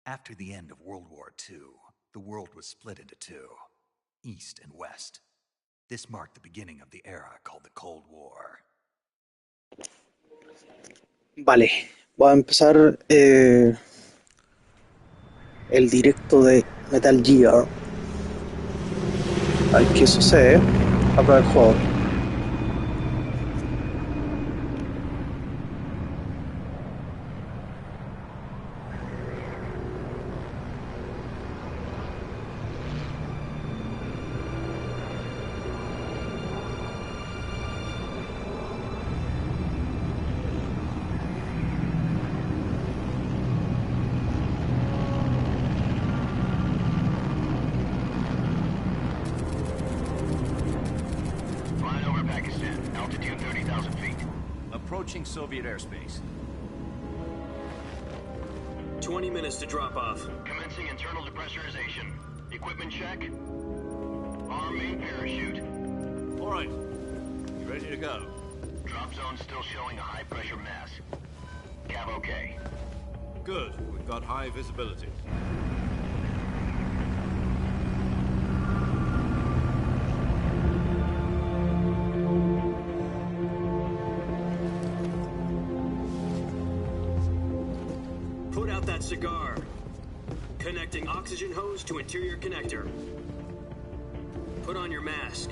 After the end of World War II, the world was split into two, East and West. This marked the beginning of the era called the Cold War. Vale, voy a empezar el directo de Metal Gear. A ver qué sucede. A probar el juego. Approaching Soviet airspace. 20 minutes to drop off. Commencing internal depressurization. Equipment check. Arm main parachute. All right. You ready to go? Drop zone still showing a high pressure mass. Cav okay. Good. We've got high visibility. Put out that cigar. Connecting oxygen hose to interior connector. Put on your mask.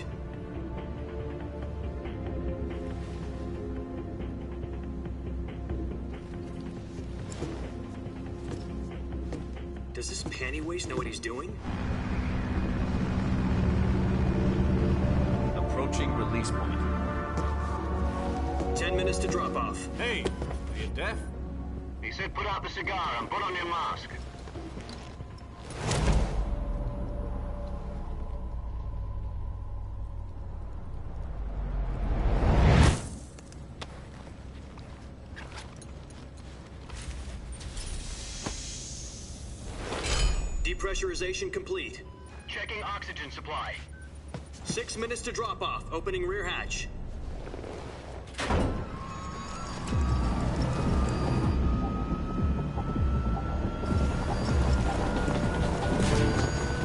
Does this panty waste know what he's doing? Approaching release point. 10 minutes to drop off. Hey, are you deaf? He said put out the cigar and put on your mask. Depressurization complete. Checking oxygen supply. 6 minutes to drop off. Opening rear hatch.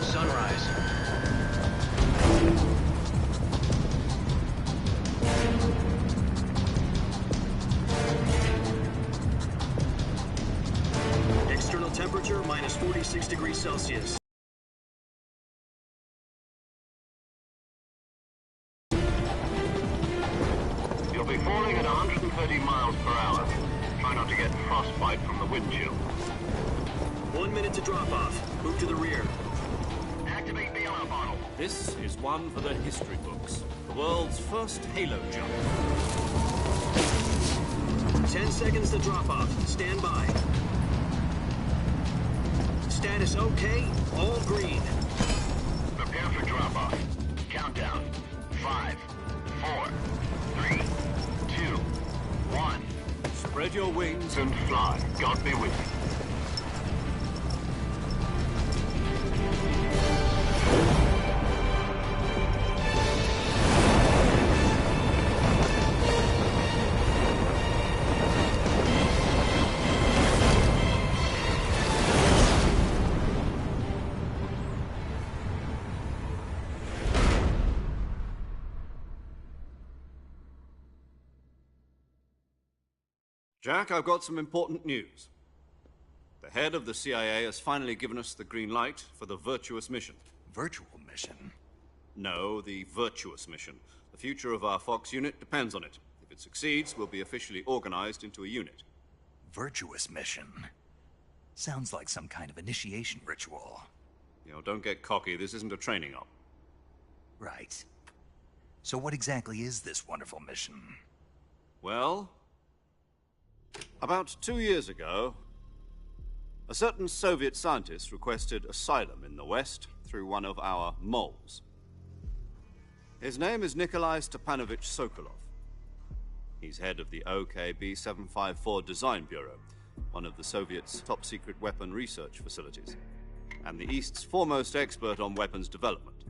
Sunrise. External temperature minus 46 degrees Celsius. You'll be falling at 130 miles per hour. Try not to get frostbite from the wind chill. 1 minute to drop off. Move to the rear. Activate the alarm bottle. This is one for the history books. The world's first halo jump. 10 seconds to drop off. Stand by. Status okay. All green. Prepare for drop-off. Countdown. 5, 4, 3, 2, 1. Spread your wings And fly. God be with you. Jack, I've got some important news. The head of the CIA has finally given us the green light for the virtuous mission. Virtual mission? No, the virtuous mission. The future of our Fox unit depends on it. If it succeeds, we'll be officially organized into a unit. Virtuous mission? Sounds like some kind of initiation ritual. You know, don't get cocky. This isn't a training op. Right. So what exactly is this wonderful mission? Well, about 2 years ago, a certain Soviet scientist requested asylum in the West through one of our moles. His name is Nikolai Stepanovich Sokolov. He's head of the OKB-754 Design Bureau, one of the Soviets' top-secret weapon research facilities, and the East's foremost expert on weapons development.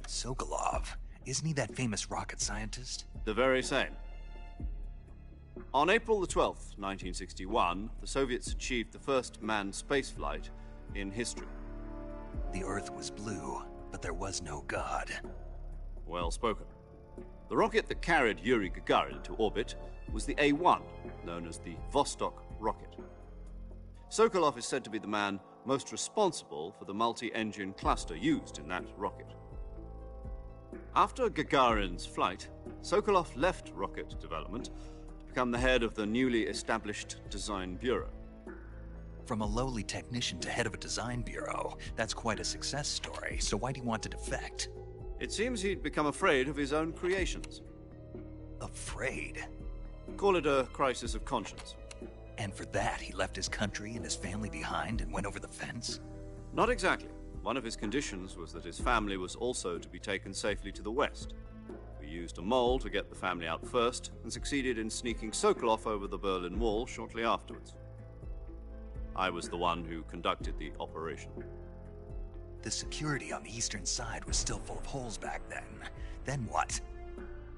Sokolov? Isn't he that famous rocket scientist? The very same. On April the 12th, 1961, the Soviets achieved the first manned spaceflight in history. The Earth was blue, but there was no God. Well spoken. The rocket that carried Yuri Gagarin to orbit was the A-1, known as the Vostok rocket. Sokolov is said to be the man most responsible for the multi-engine cluster used in that rocket. After Gagarin's flight, Sokolov left rocket development to become the head of the newly established Design Bureau. From a lowly technician to head of a design bureau, that's quite a success story, so why'd he want to defect? It seems he'd become afraid of his own creations. Afraid? Call it a crisis of conscience. And for that, he left his country and his family behind and went over the fence? Not exactly. One of his conditions was that his family was also to be taken safely to the west. We used a mole to get the family out first and succeeded in sneaking Sokolov over the Berlin Wall shortly afterwards. I was the one who conducted the operation. The security on the eastern side was still full of holes back then. Then what?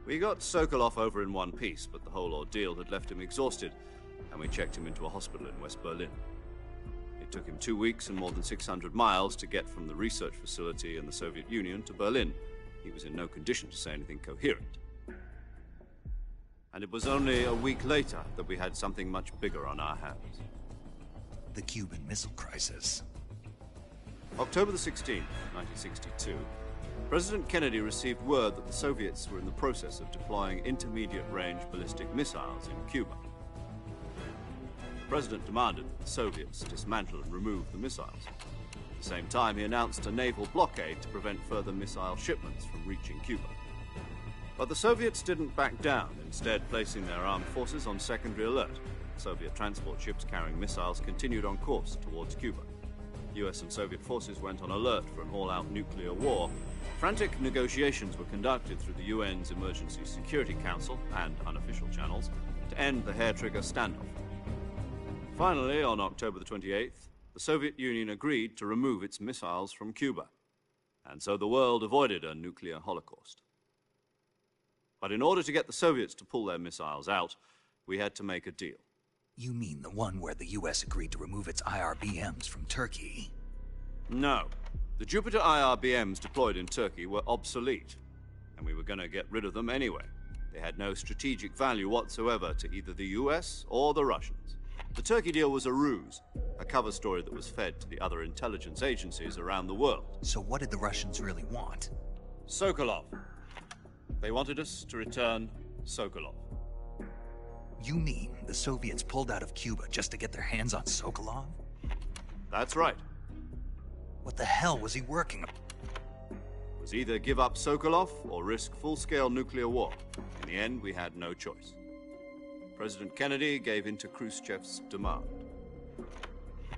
We got Sokolov over in one piece, but the whole ordeal had left him exhausted, and we checked him into a hospital in West Berlin. It took him 2 weeks and more than 600 miles to get from the research facility in the Soviet Union to Berlin. He was in no condition to say anything coherent. And it was only a week later that we had something much bigger on our hands. The Cuban Missile Crisis. October the 16th, 1962, President Kennedy received word that the Soviets were in the process of deploying intermediate-range ballistic missiles in Cuba. The President demanded that the Soviets dismantle and remove the missiles. At the same time, he announced a naval blockade to prevent further missile shipments from reaching Cuba. But the Soviets didn't back down, instead placing their armed forces on secondary alert. Soviet transport ships carrying missiles continued on course towards Cuba. US and Soviet forces went on alert for an all-out nuclear war. Frantic negotiations were conducted through the UN's Emergency Security Council and unofficial channels to end the hair-trigger standoff. Finally, on October the 28th, the Soviet Union agreed to remove its missiles from Cuba, and so the world avoided a nuclear holocaust. But in order to get the Soviets to pull their missiles out, we had to make a deal. You mean the one where the US agreed to remove its IRBMs from Turkey? No. The Jupiter IRBMs deployed in Turkey were obsolete, and we were going to get rid of them anyway. They had no strategic value whatsoever to either the US or the Russians. The Turkey deal was a ruse, a cover story that was fed to the other intelligence agencies around the world. So what did the Russians really want? Sokolov. They wanted us to return Sokolov. You mean the Soviets pulled out of Cuba just to get their hands on Sokolov? That's right. What the hell was he working on? It was either give up Sokolov or risk full-scale nuclear war. In the end, we had no choice. President Kennedy gave in to Khrushchev's demand.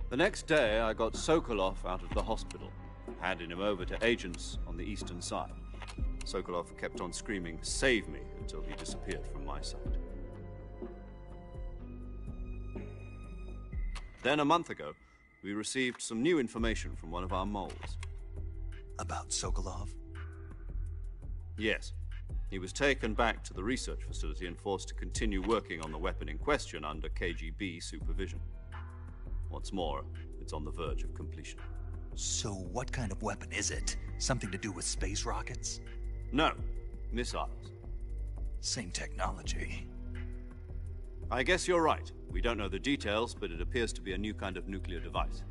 The next day, I got Sokolov out of the hospital, handing him over to agents on the eastern side. Sokolov kept on screaming, "Save me," until he disappeared from my sight. Then, a month ago, we received some new information from one of our moles. About Sokolov? Yes. He was taken back to the research facility and forced to continue working on the weapon in question under KGB supervision. What's more, it's on the verge of completion. So what kind of weapon is it? Something to do with space rockets? No, missiles. Same technology. I guess you're right. We don't know the details, but it appears to be a new kind of nuclear device.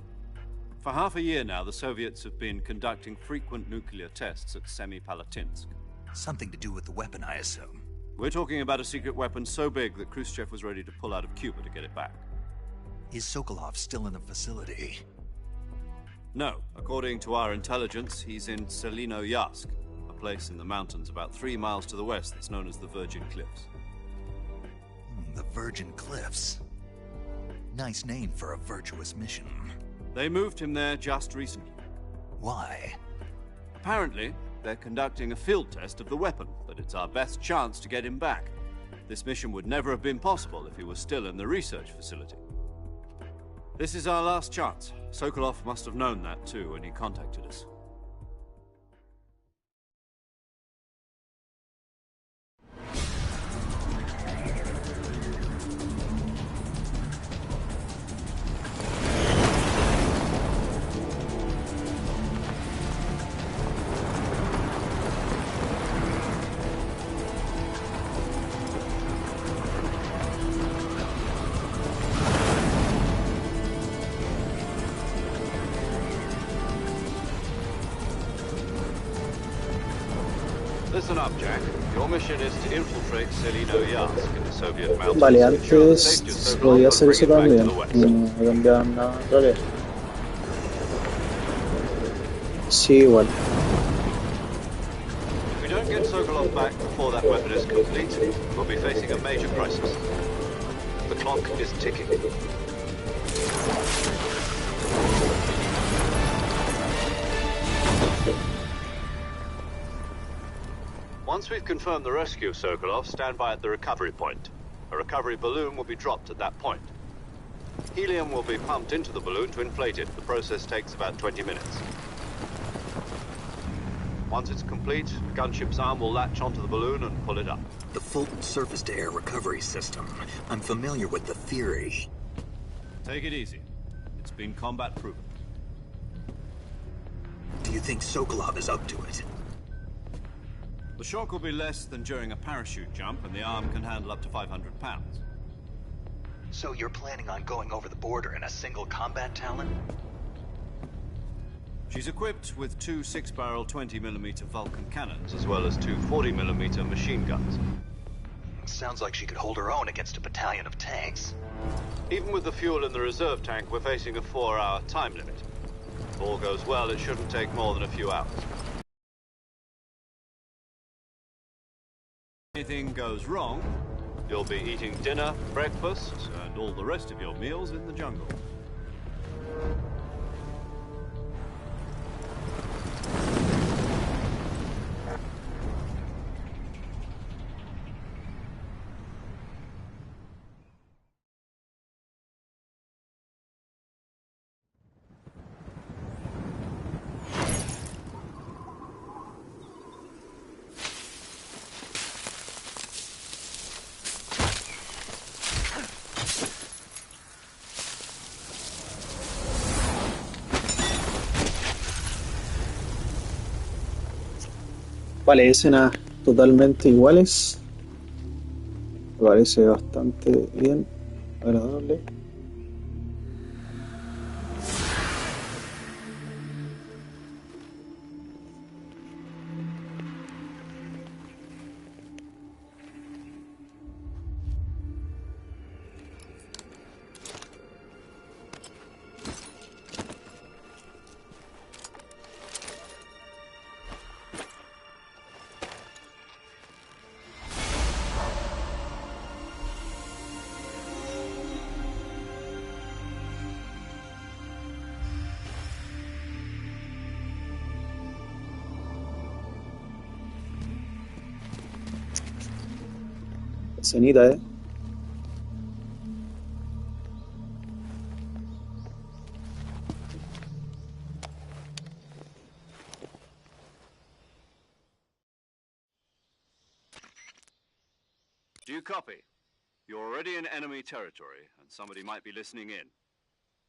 For half a year now, the Soviets have been conducting frequent nuclear tests at Semipalatinsk. Something to do with the weapon, I assume. We're talking about a secret weapon so big that Khrushchev was ready to pull out of Cuba to get it back. Is Sokolov still in the facility? No. According to our intelligence, he's in Selinoyarsk, a place in the mountains about 3 miles to the west that's known as the Virgin Cliffs. The Virgin Cliffs. Nice name for a virtuous mission. They moved him there just recently. Why? Apparently, they're conducting a field test of the weapon, but it's our best chance to get him back. This mission would never have been possible if he was still in the research facility. This is our last chance. Sokolov must have known that too when he contacted us. Listen up, Jack. Your mission is to infiltrate Selino Yask in the Soviet mountains. Vale, Ensure the antes safety of se Sokolov podía and hacer bring eso it back to también. the west. No cambiaban nada en realidad. Sí, igual. If we don't get Sokolov back before that weapon is complete, we'll be facing a major crisis. The clock is ticking. Once we've confirmed the rescue of Sokolov, stand by at the recovery point. A recovery balloon will be dropped at that point. Helium will be pumped into the balloon to inflate it. The process takes about 20 minutes. Once it's complete, the gunship's arm will latch onto the balloon and pull it up. The Fulton surface-to-air recovery system. I'm familiar with the theory. Take it easy. It's been combat-proven. Do you think Sokolov is up to it? The shock will be less than during a parachute jump, and the arm can handle up to 500 pounds. So you're planning on going over the border in a single combat Talon? She's equipped with two 6-barrel 20mm Vulcan cannons, as well as two 40mm machine guns. Sounds like she could hold her own against a battalion of tanks. Even with the fuel in the reserve tank, we're facing a 4-hour time limit. If all goes well, it shouldn't take more than a few hours. If anything goes wrong, you'll be eating dinner, breakfast, and all the rest of your meals in the jungle. Vale, escenas totalmente iguales. Me parece bastante bien, agradable. Escenita, ¿eh? Do you copy? You're already in enemy territory, and somebody might be listening in.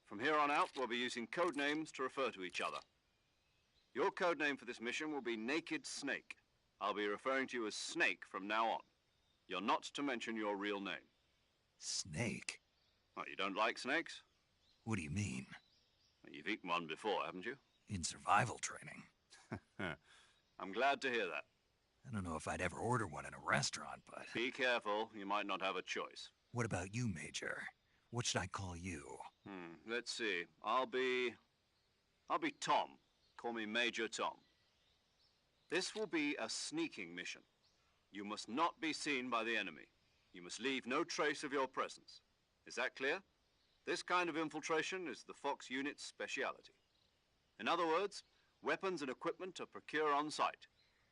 From here on out, we'll be using code names to refer to each other. Your code name for this mission will be Naked Snake. I'll be referring to you as Snake from now on. You're not to mention your real name. Snake? Oh, you don't like snakes? What do you mean? Well, you've eaten one before, haven't you? In survival training? I'm glad to hear that. I don't know if I'd ever order one in a restaurant, but... Be careful, you might not have a choice. What about you, Major? What should I call you? Let's see. I'll be Tom. Call me Major Tom. This will be a sneaking mission. You must not be seen by the enemy. You must leave no trace of your presence. Is that clear? This kind of infiltration is the Fox unit's speciality. In other words, weapons and equipment are procured on site.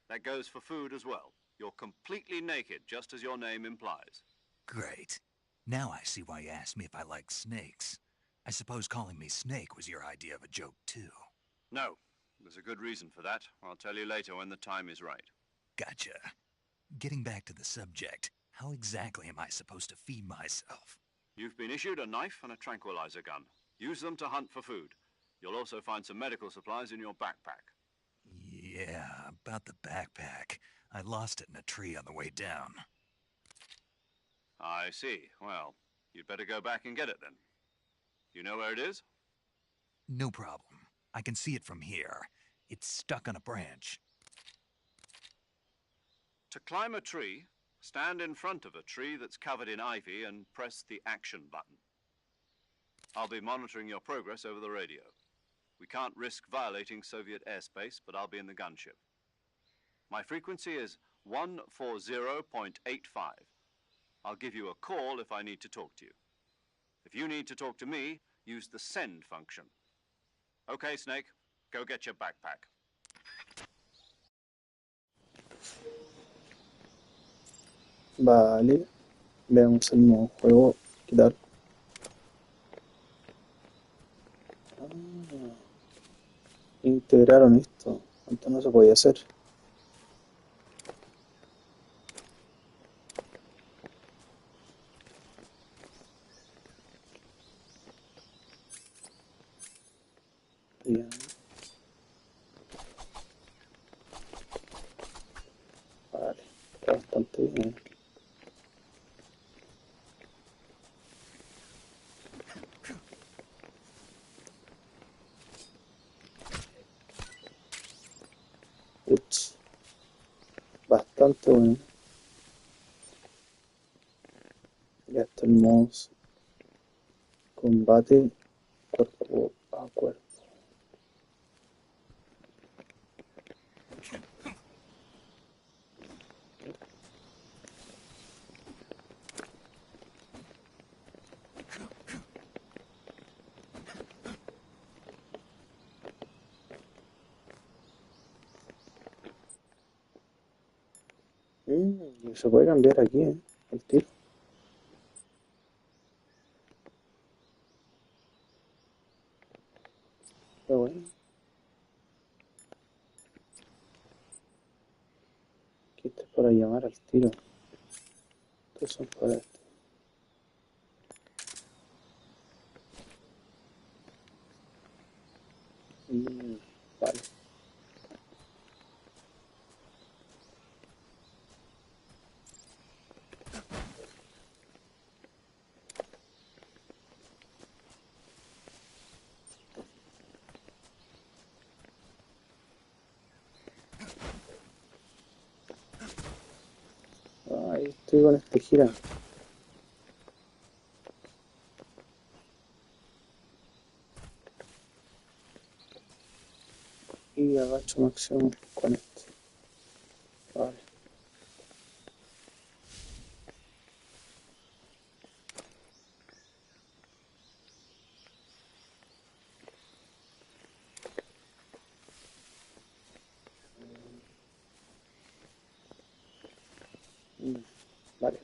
That goes for food as well. You're completely naked, just as your name implies. Great. Now I see why you asked me if I like snakes. I suppose calling me Snake was your idea of a joke, too. No. There's a good reason for that. I'll tell you later when the time is right. Gotcha. Getting back to the subject, how exactly am I supposed to feed myself? You've been issued a knife and a tranquilizer gun. Use them to hunt for food. You'll also find some medical supplies in your backpack. Yeah, about the backpack. I lost it in a tree on the way down. I see. Well, you'd better go back and get it then. You know where it is? No problem. I can see it from here. It's stuck on a branch. To climb a tree, stand in front of a tree that's covered in ivy and press the action button. I'll be monitoring your progress over the radio. We can't risk violating Soviet airspace, but I'll be in the gunship. My frequency is 140.85. I'll give you a call if I need to talk to you. If you need to talk to me, use the send function. Okay, Snake, go get your backpack. Vale. Veamos el nuevo juego. Quitar. Integraron esto. Antes no se podía hacer. Bien. Vale. Está bastante bien. Ups. Bastante bueno. Ya está el modo combate cuerpo a cuerpo. Y se puede cambiar aquí, el tiro. Pero bueno. Aquí está para llamar al tiro. Estos son para esto. Vale. Ahí estoy con este gira. Y agacho máximo con este. Vale. Vale.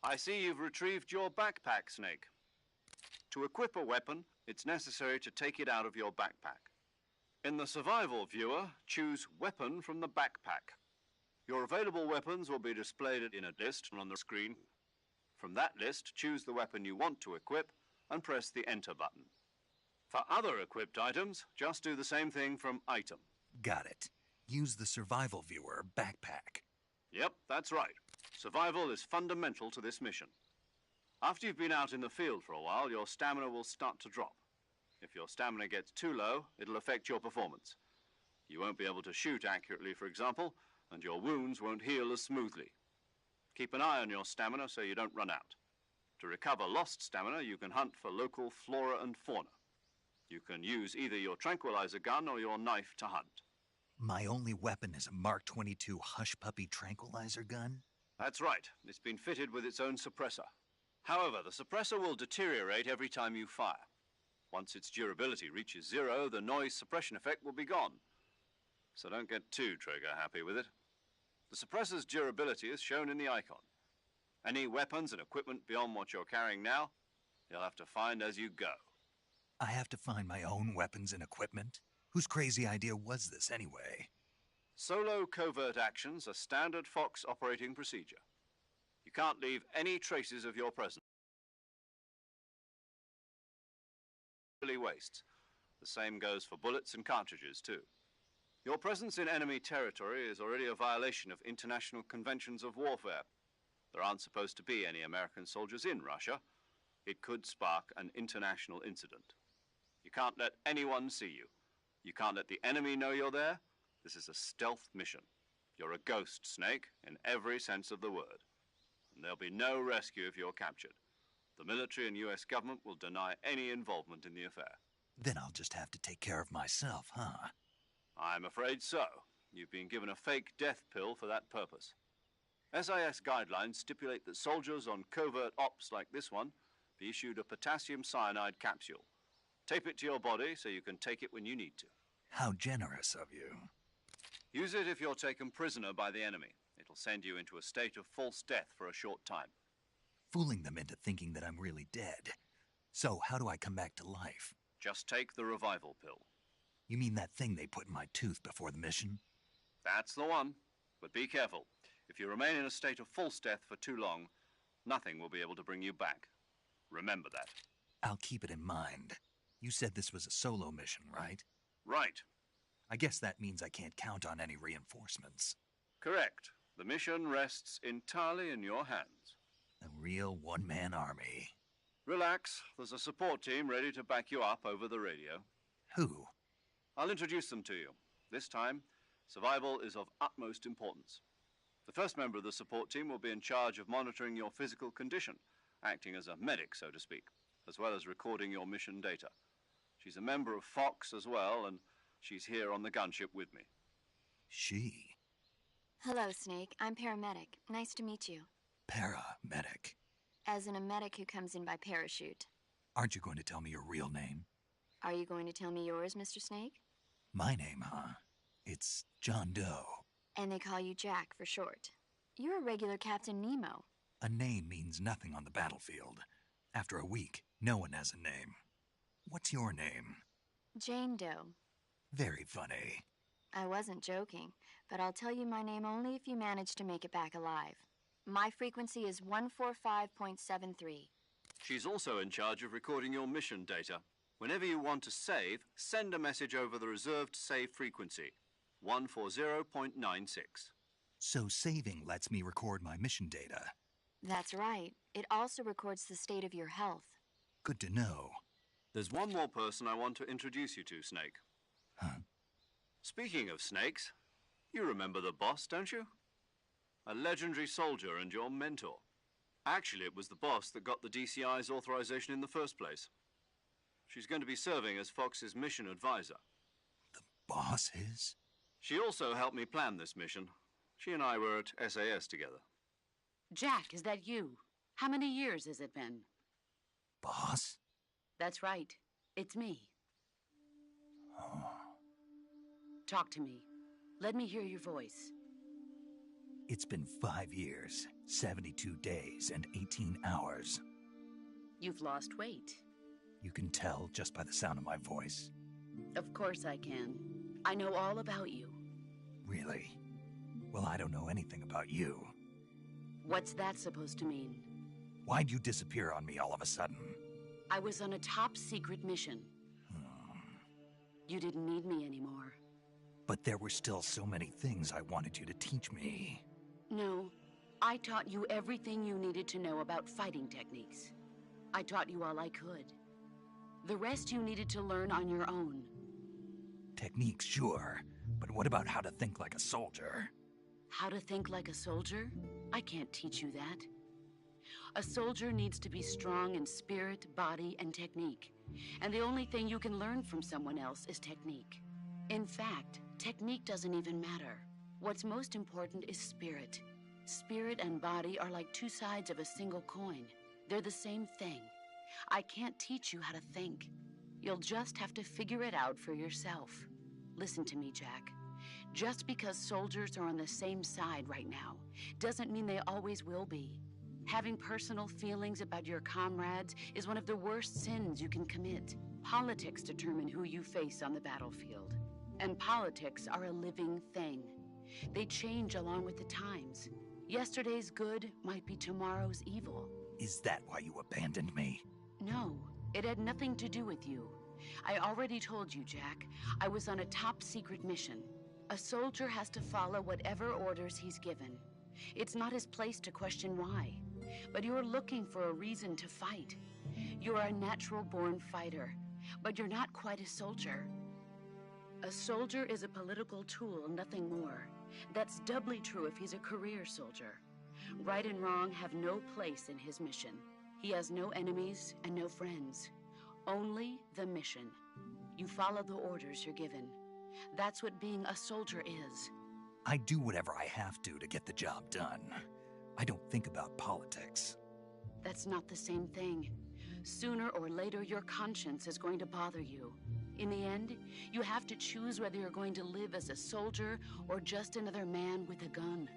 I see you've retrieved your backpack, Snake. To equip a weapon, it's necessary to take it out of your backpack. In the survival viewer, choose weapon from the backpack. Your available weapons will be displayed in a list on the screen. From that list, choose the weapon you want to equip and press the enter button. For other equipped items, just do the same thing from item. Got it. Use the survival viewer backpack. Yep, that's right. Survival is fundamental to this mission. After you've been out in the field for a while, your stamina will start to drop. If your stamina gets too low, it'll affect your performance. You won't be able to shoot accurately, for example, and your wounds won't heal as smoothly. Keep an eye on your stamina so you don't run out. To recover lost stamina, you can hunt for local flora and fauna. You can use either your tranquilizer gun or your knife to hunt. My only weapon is a Mark 22 Hush Puppy tranquilizer gun? That's right. It's been fitted with its own suppressor. However, the suppressor will deteriorate every time you fire. Once its durability reaches 0, the noise suppression effect will be gone. So don't get too trigger-happy with it. The suppressor's durability is shown in the icon. Any weapons and equipment beyond what you're carrying now, you'll have to find as you go. I have to find my own weapons and equipment? Whose crazy idea was this anyway? Solo covert actions are standard Fox operating procedure. You can't leave any traces of your presence. Wastes. The same goes for bullets and cartridges, too. Your presence in enemy territory is already a violation of international conventions of warfare. There aren't supposed to be any American soldiers in Russia. It could spark an international incident. You can't let anyone see you. You can't let the enemy know you're there. This is a stealth mission. You're a ghost, Snake, in every sense of the word. And there'll be no rescue if you're captured. The military and US government will deny any involvement in the affair. Then I'll just have to take care of myself, huh? I'm afraid so. You've been given a fake death pill for that purpose. SAS guidelines stipulate that soldiers on covert ops like this one be issued a potassium cyanide capsule. Tape it to your body so you can take it when you need to. How generous of you. Use it if you're taken prisoner by the enemy. It'll send you into a state of false death for a short time. Fooling them into thinking that I'm really dead. So, how do I come back to life? Just take the revival pill. You mean that thing they put in my tooth before the mission? That's the one. But be careful. If you remain in a state of false death for too long, nothing will be able to bring you back. Remember that. I'll keep it in mind. You said this was a solo mission, right? Right. I guess that means I can't count on any reinforcements. Correct. The mission rests entirely in your hands. A real one-man army. Relax. There's a support team ready to back you up over the radio. Who? I'll introduce them to you. This time, survival is of utmost importance. The first member of the support team will be in charge of monitoring your physical condition, acting as a medic, so to speak, as well as recording your mission data. She's a member of Fox as well, and she's here on the gunship with me. She? Hello, Snake. I'm paramedic. Nice to meet you. Paramedic. As in a medic who comes in by parachute. Aren't you going to tell me your real name? Are you going to tell me yours, Mr. Snake? My name, huh? It's John Doe. And they call you Jack for short. You're a regular Captain Nemo. A name means nothing on the battlefield. After a week, no one has a name. What's your name? Jane Doe. Very funny. I wasn't joking, but I'll tell you my name only if you manage to make it back alive. My frequency is 145.73. She's also in charge of recording your mission data. Whenever you want to save, send a message over the reserved save frequency, 140.96. So saving lets me record my mission data. That's right. It also records the state of your health. Good to know. There's one more person I want to introduce you to, Snake. Huh? Speaking of snakes, you remember the boss, don't you? A legendary soldier and your mentor. Actually, it was the boss that got the DCI's authorization in the first place. She's going to be serving as Fox's mission advisor. The boss is? She also helped me plan this mission. She and I were at SAS together. Jack, is that you? How many years has it been? Boss? That's right. It's me. Oh. Talk to me. Let me hear your voice. It's been 5 years, 72 days, and 18 hours. You've lost weight. You can tell just by the sound of my voice. Of course I can. I know all about you. Really? Well, I don't know anything about you. What's that supposed to mean? Why'd you disappear on me all of a sudden? I was on a top-secret mission. You didn't need me anymore. But there were still so many things I wanted you to teach me. No, I taught you everything you needed to know about fighting techniques. I taught you all I could. The rest you needed to learn on your own. Techniques, sure. But what about how to think like a soldier? How to think like a soldier? I can't teach you that. A soldier needs to be strong in spirit, body, and technique. And the only thing you can learn from someone else is technique. In fact, technique doesn't even matter. What's most important is spirit. Spirit and body are like two sides of a single coin. They're the same thing. I can't teach you how to think. You'll just have to figure it out for yourself. Listen to me, Jack. Just because soldiers are on the same side right now doesn't mean they always will be. Having personal feelings about your comrades is one of the worst sins you can commit. Politics determine who you face on the battlefield. And politics are a living thing. They change along with the times. Yesterday's good might be tomorrow's evil. Is that why you abandoned me? No, it had nothing to do with you. I already told you, Jack. I was on a top-secret mission. A soldier has to follow whatever orders he's given. It's not his place to question why. But you're looking for a reason to fight. You're a natural-born fighter, but you're not quite a soldier. A soldier is a political tool, nothing more. That's doubly true if he's a career soldier. Right and wrong have no place in his mission. He has no enemies and no friends. Only the mission. You follow the orders you're given. That's what being a soldier is. I do whatever I have to get the job done. I don't think about politics. That's not the same thing. Sooner or later, your conscience is going to bother you. In the end, you have to choose whether you're going to live as a soldier or just another man with a gun.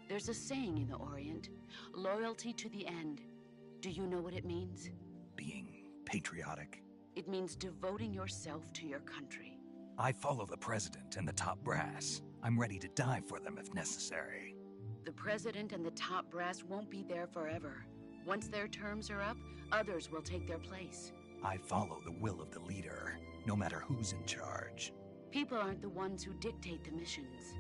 There's a saying in the Orient, loyalty to the end. Do you know what it means? Being patriotic. It means devoting yourself to your country. I follow the president and the top brass. I'm ready to die for them if necessary. The president and the top brass won't be there forever. Once their terms are up, others will take their place. I follow the will of the leader, no matter who's in charge. People aren't the ones who dictate the missions.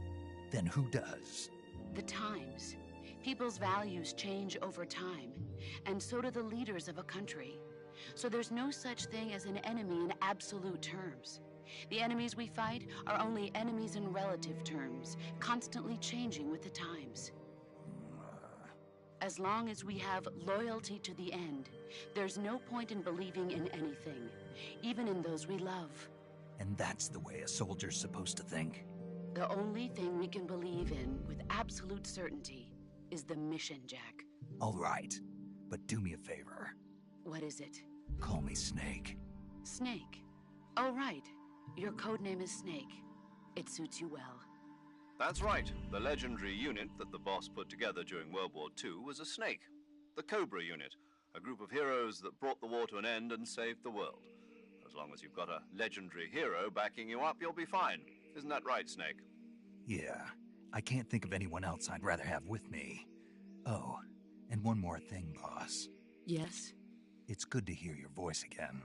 Then who does? The times. People's values change over time, and so do the leaders of a country. So there's no such thing as an enemy in absolute terms. The enemies we fight are only enemies in relative terms, constantly changing with the times. As long as we have loyalty to the end, there's no point in believing in anything, even in those we love. And that's the way a soldier's supposed to think? The only thing we can believe in with absolute certainty is the mission, Jack. All right, but do me a favor. What is it? Call me Snake. Snake? Oh, right. Your codename is Snake. It suits you well. That's right. The legendary unit that the boss put together during World War II was a snake. The Cobra unit, a group of heroes that brought the war to an end and saved the world. As long as you've got a legendary hero backing you up, you'll be fine. Isn't that right, Snake? Yeah. I can't think of anyone else I'd rather have with me. Oh, and one more thing, boss. Yes? It's good to hear your voice again.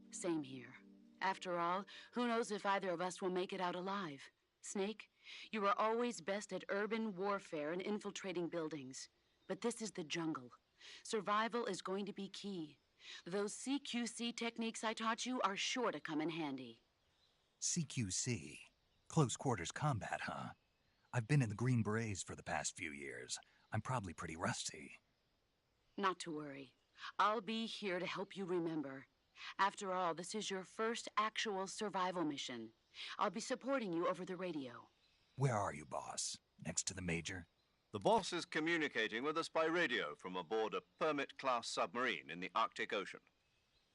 Same here. After all, who knows if either of us will make it out alive? Snake, you are always best at urban warfare and infiltrating buildings. But this is the jungle. Survival is going to be key. Those CQC techniques I taught you are sure to come in handy. CQC? Close quarters combat, huh? I've been in the Green Berets for the past few years. I'm probably pretty rusty. Not to worry. I'll be here to help you remember. After all, this is your first actual survival mission. I'll be supporting you over the radio. Where are you, boss? Next to the Major? The boss is communicating with us by radio from aboard a Permit-class submarine in the Arctic Ocean.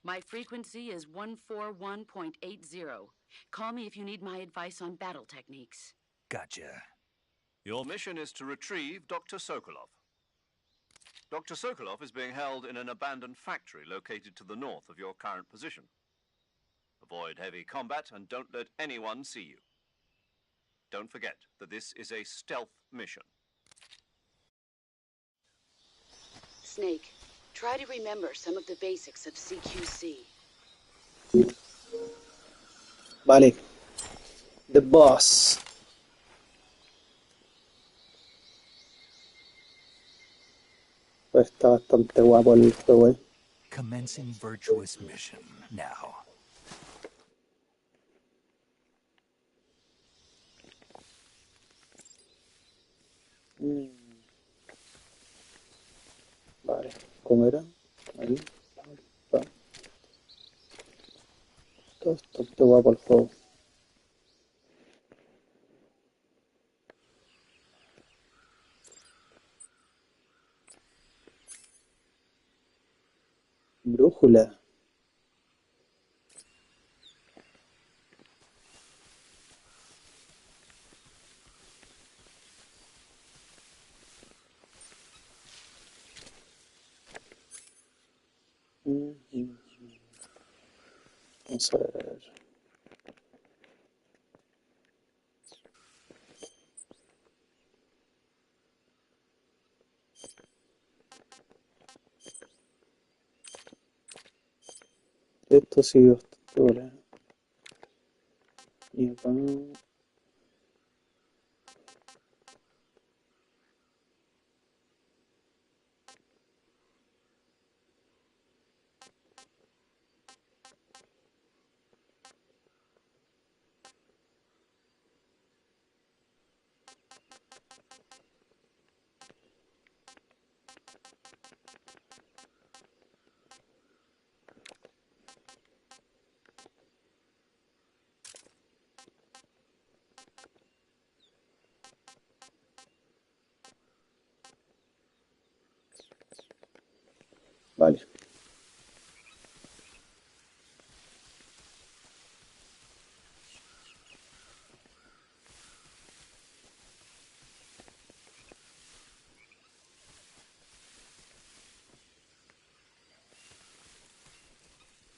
My frequency is 141.80. Call me if you need my advice on battle techniques. Gotcha. Your mission is to retrieve Dr. Sokolov. Dr. Sokolov is being held in an abandoned factory located to the north of your current position. Avoid heavy combat and don't let anyone see you. Don't forget that this is a stealth mission. Snake, try to remember some of the basics of CQC. Vale. The Boss. Pues está bastante guapo el juego, eh. Commencing virtuous mission now. Vale, ¿cómo era? Ahí. Va. Está bastante guapo el juego. Brújula. Vamos a ver. Esto sí bastante bueno. Y acá. Vale.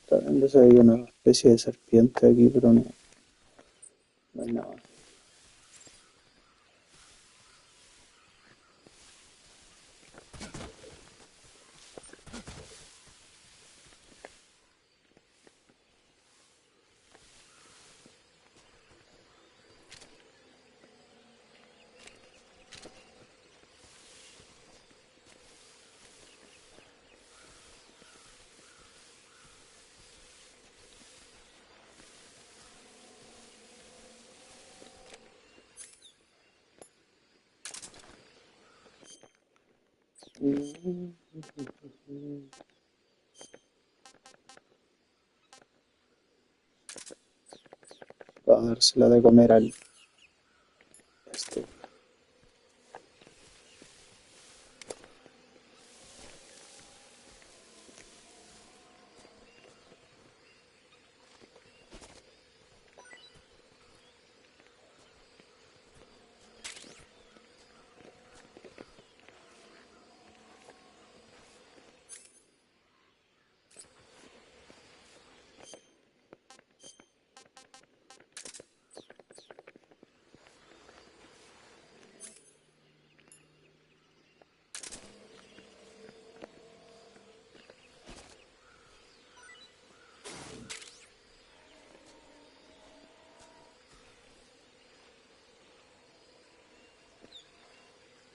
También se veía una especie de serpiente aquí, pero no, no hay nada. Para dársela de comer al este.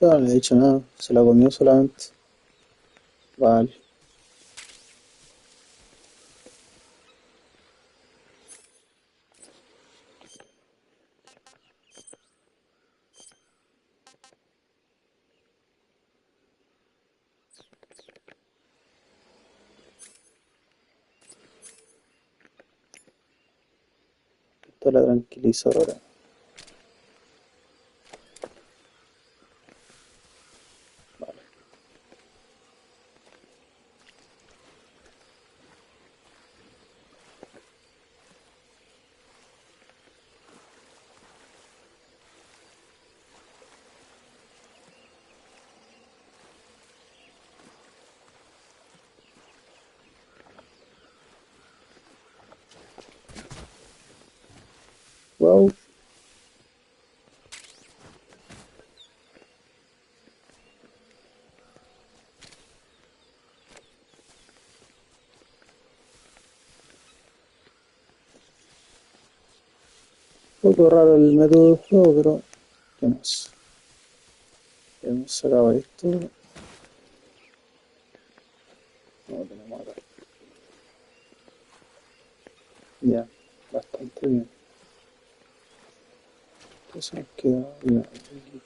No le he dicho nada, se la comió solamente. Vale. Esto la tranquilizó ahora. Vale. Wow. Un poco raro el método de juego, pero ¿qué más? Hemos sacado esto. No tenemos acá. Ya, bastante bien. Entonces nos queda una aquí.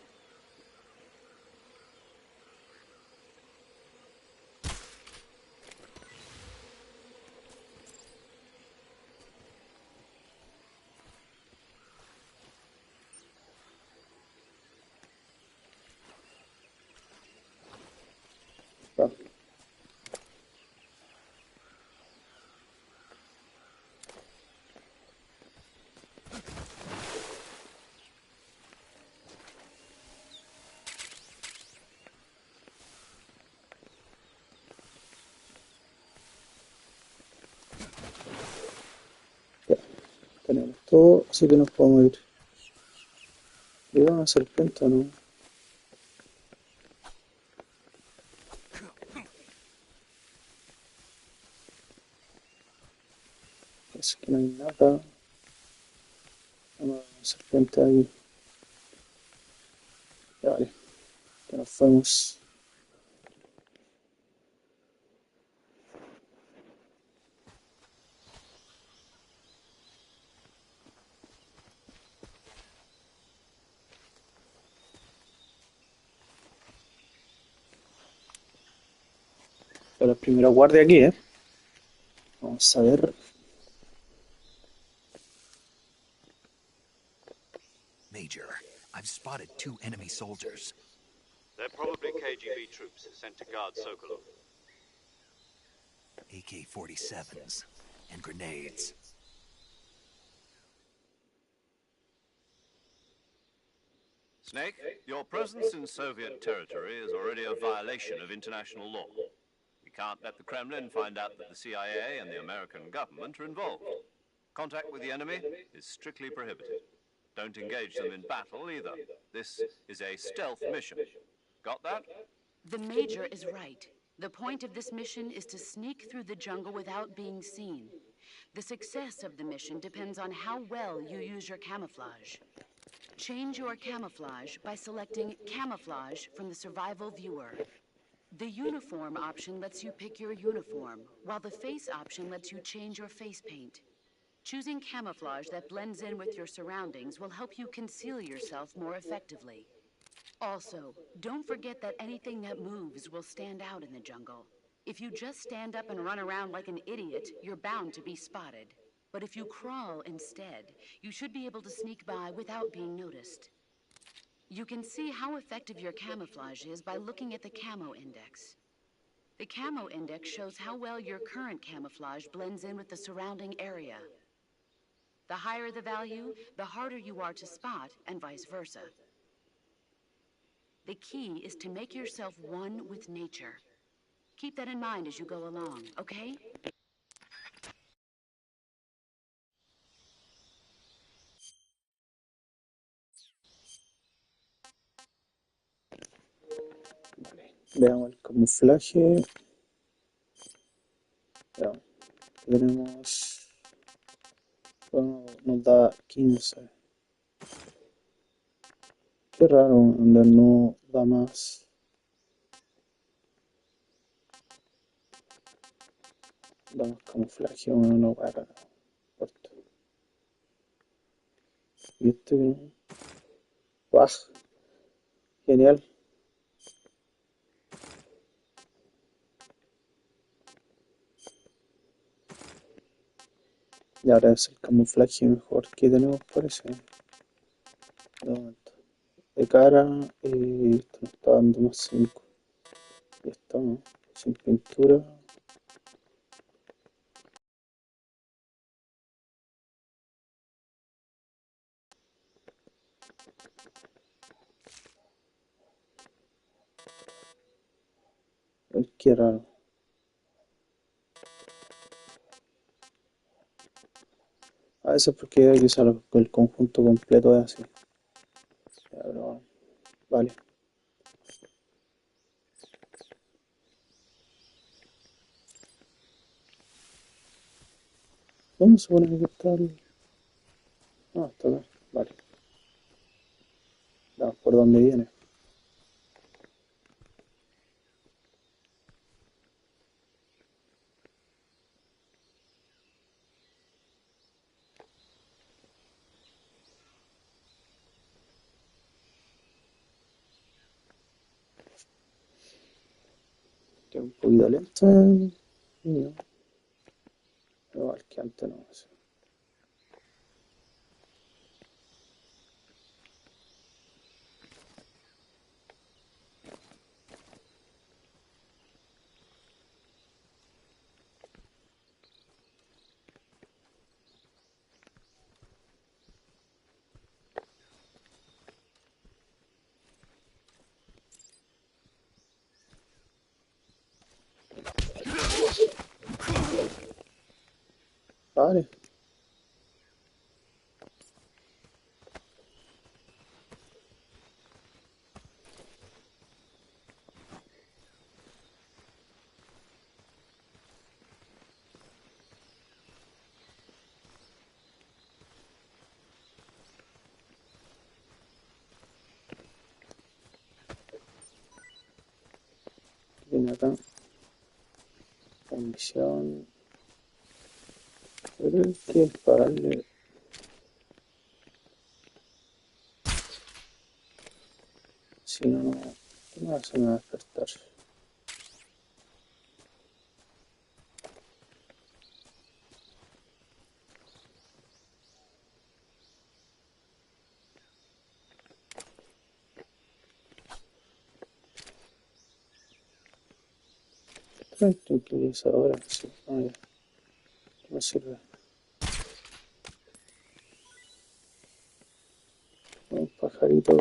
Va. Ya, tenemos todo, así que nos podemos ir. ¿Lleva una serpiente o no? Parece que no hay nada. Una serpiente ahí. Ya vale, que nos fuimos. La primera guardia aquí, Vamos a ver. Major, I've spotted 2 enemy soldiers. They're probably KGB troops sent to guard Sokolov. AK-47s and grenades. Snake, your presence in Soviet territory is already a violation of international law. We can't let the Kremlin find out that the CIA and the American government are involved. Contact with the enemy is strictly prohibited. Don't engage them in battle either. This is a stealth mission. Got that? The Major is right. The point of this mission is to sneak through the jungle without being seen. The success of the mission depends on how well you use your camouflage. Change your camouflage by selecting Camouflage from the Survival Viewer. The Uniform option lets you pick your uniform, while the Face option lets you change your face paint. Choosing camouflage that blends in with your surroundings will help you conceal yourself more effectively. Also, don't forget that anything that moves will stand out in the jungle. If you just stand up and run around like an idiot, you're bound to be spotted. But if you crawl instead, you should be able to sneak by without being noticed. You can see how effective your camouflage is by looking at the Camo Index. The Camo Index shows how well your current camouflage blends in with the surrounding area. The higher the value, the harder you are to spot, and vice versa. The key is to make yourself one with nature. Keep that in mind as you go along, okay? Vale, veamos el camuflaje. Veamos. Tenemos. Bueno, nos da 15. Qué raro, donde no da más. Damos camuflaje a un lugar corto. Y este que no. ¡Guau! Genial. Y ahora es el camuflaje mejor que tenemos por eso. De momento. De cara, esto nos está dando más 5. Y esto no, sin pintura. Ay, qué raro. A veces porque quizá el conjunto completo es así. Ya, pero vale. ¿Dónde se supone que está el...? Ah, está acá. Vale. Vamos por dónde viene. Que un poquito lento. No. Igual que antes no. Sé. Vale. Viene acá. Condición. Yo creo que es para darle. Si no, no se me va a despertar. Tranquilizadora, sí. Ah, ya. No sirve. Un pajarito.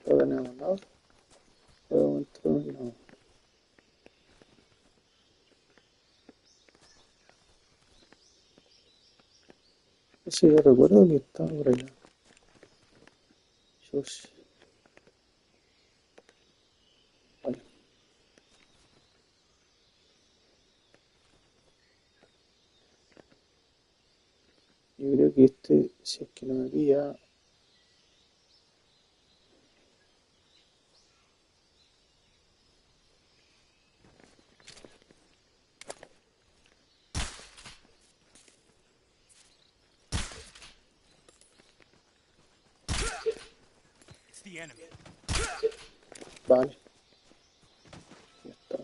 Lo tenemos, ¿no? De momento no. Sí, yo recuerdo que estaba por allá. Shush. Vale. Yo creo que este, si es que no me pilla. Vale. Ya está.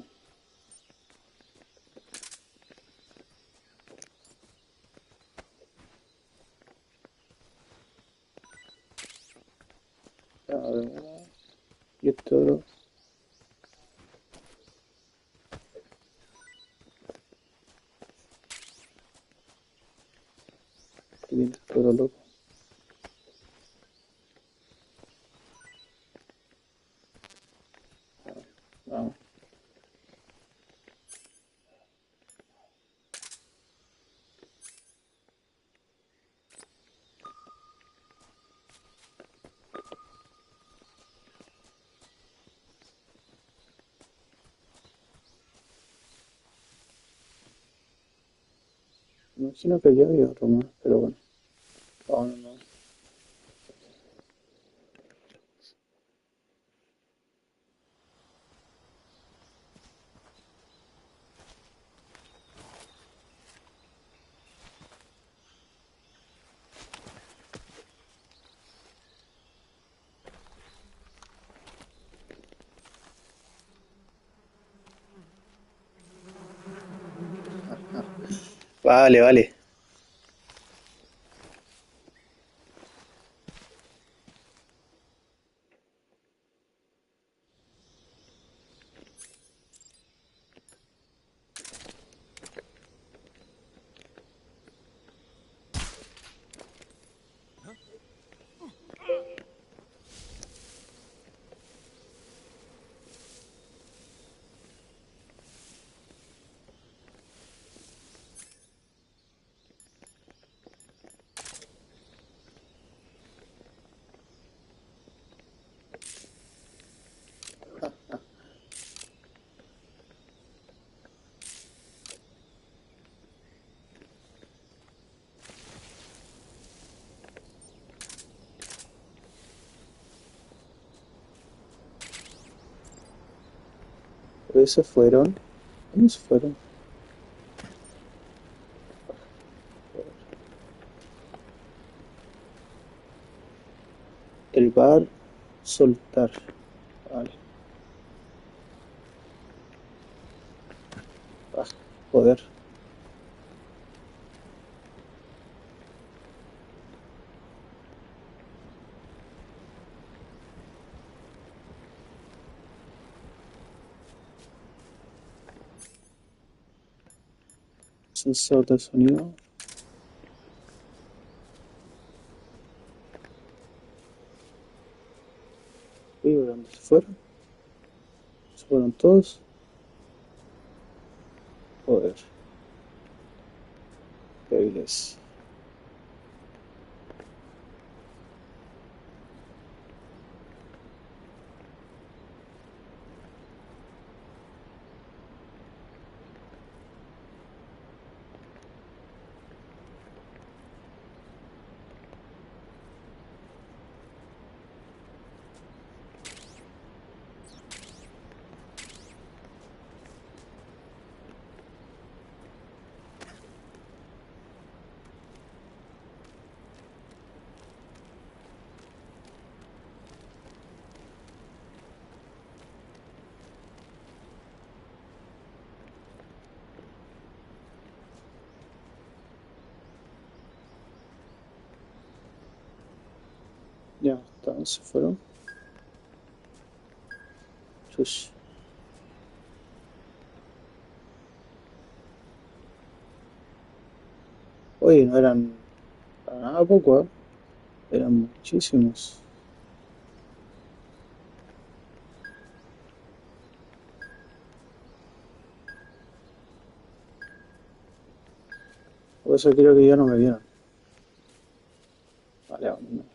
Ya, a ver, uno. Y este otro. Aquí viene este otro loco. Vamos. Me imagino que allá había otro más, pero bueno. Vamos, no. Vale, vale. Pero se fueron. ¿Dónde se fueron? El bar soltar. Vale. Ah, joder. Sensor de sonido. Uy, ¿dónde se fueron? ¿Se fueron todos? Joder. Débiles. Ya está, se fueron. Chush. Oye, no eran para nada poco, ¿eh? Eran muchísimos. Por eso creo que ya no me vieron. Vale, vámonos.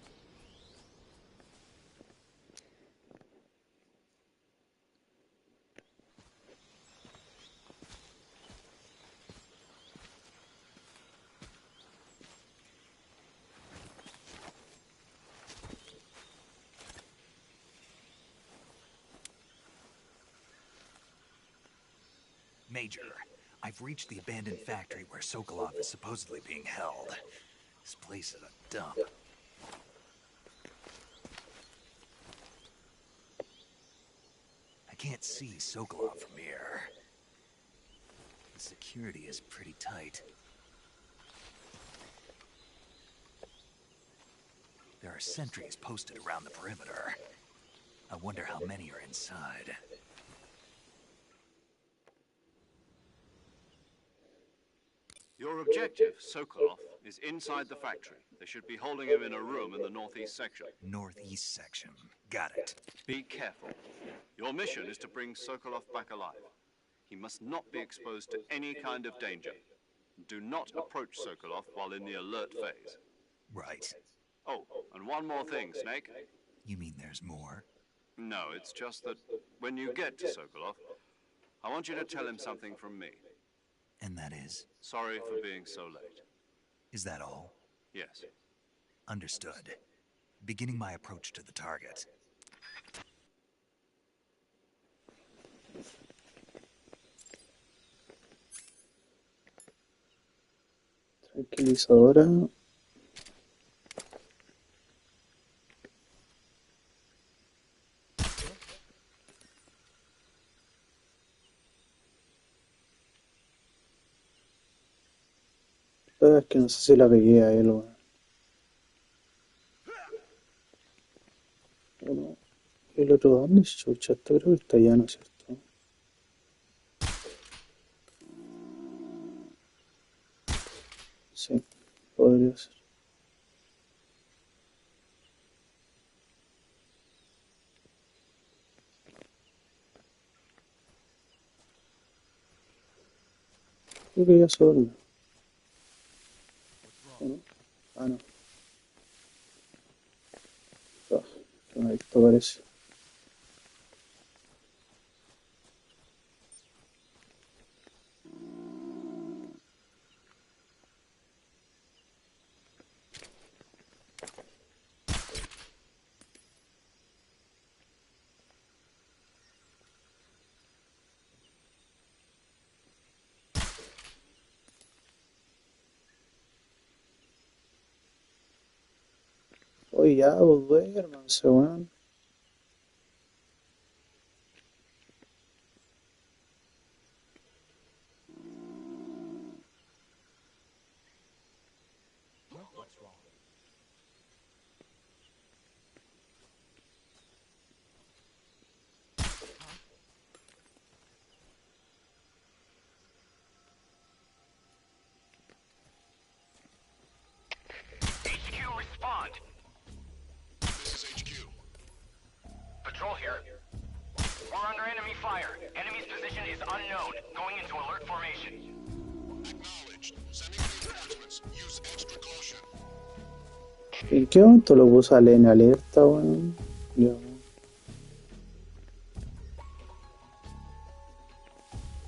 Major, I've reached the abandoned factory where Sokolov is supposedly being held. This place is a dump. I can't see Sokolov from here. The security is pretty tight. There are sentries posted around the perimeter. I wonder how many are inside. Your objective, Sokolov, is inside the factory. They should be holding him in a room in the northeast section. Northeast section. Got it. Be careful. Your mission is to bring Sokolov back alive. He must not be exposed to any kind of danger. Do not approach Sokolov while in the alert phase. Right. Oh, and one more thing, Snake. You mean there's more? No, it's just that when you get to Sokolov, I want you to tell him something from me. And that is? Sorry for being so late. Is that all? Yes. Understood. Beginning my approach to the target. Tranquilizadora. Es que no sé si la pegué a él, weón. Uno. ¿El otro dónde chucha? Esto creo que está allá, ¿no es cierto? Sí, podría ser. Creo que ya solo. ¿O no? Ah, no. Ah, qué mal esto parece. Oye, ya, pues duérmanse, weón. HQ, respond. This is HQ. Patrol here. We're under enemy fire. Enemy's position is unknown. Going into alert formation. Acknowledged. Sending reinforcements. Use extra caution. ¿En qué momento lo puso a en alerta, weón? Ya,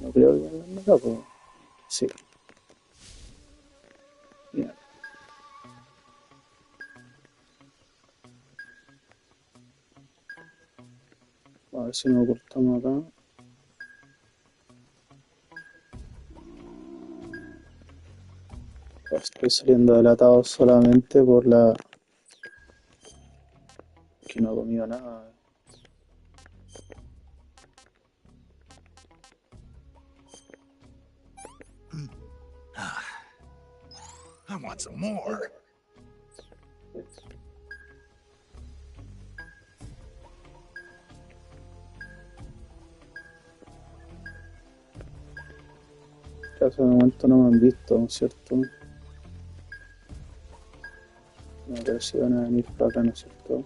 no creo que ande acá, pues. Sí. Ya. A ver si nos ocultamos acá. Estoy saliendo delatado solamente por la... que no he comido nada. I want some more. Que hace un momento no me han visto, ¿no es cierto? No, pero sí van a venir para acá, ¿no es cierto?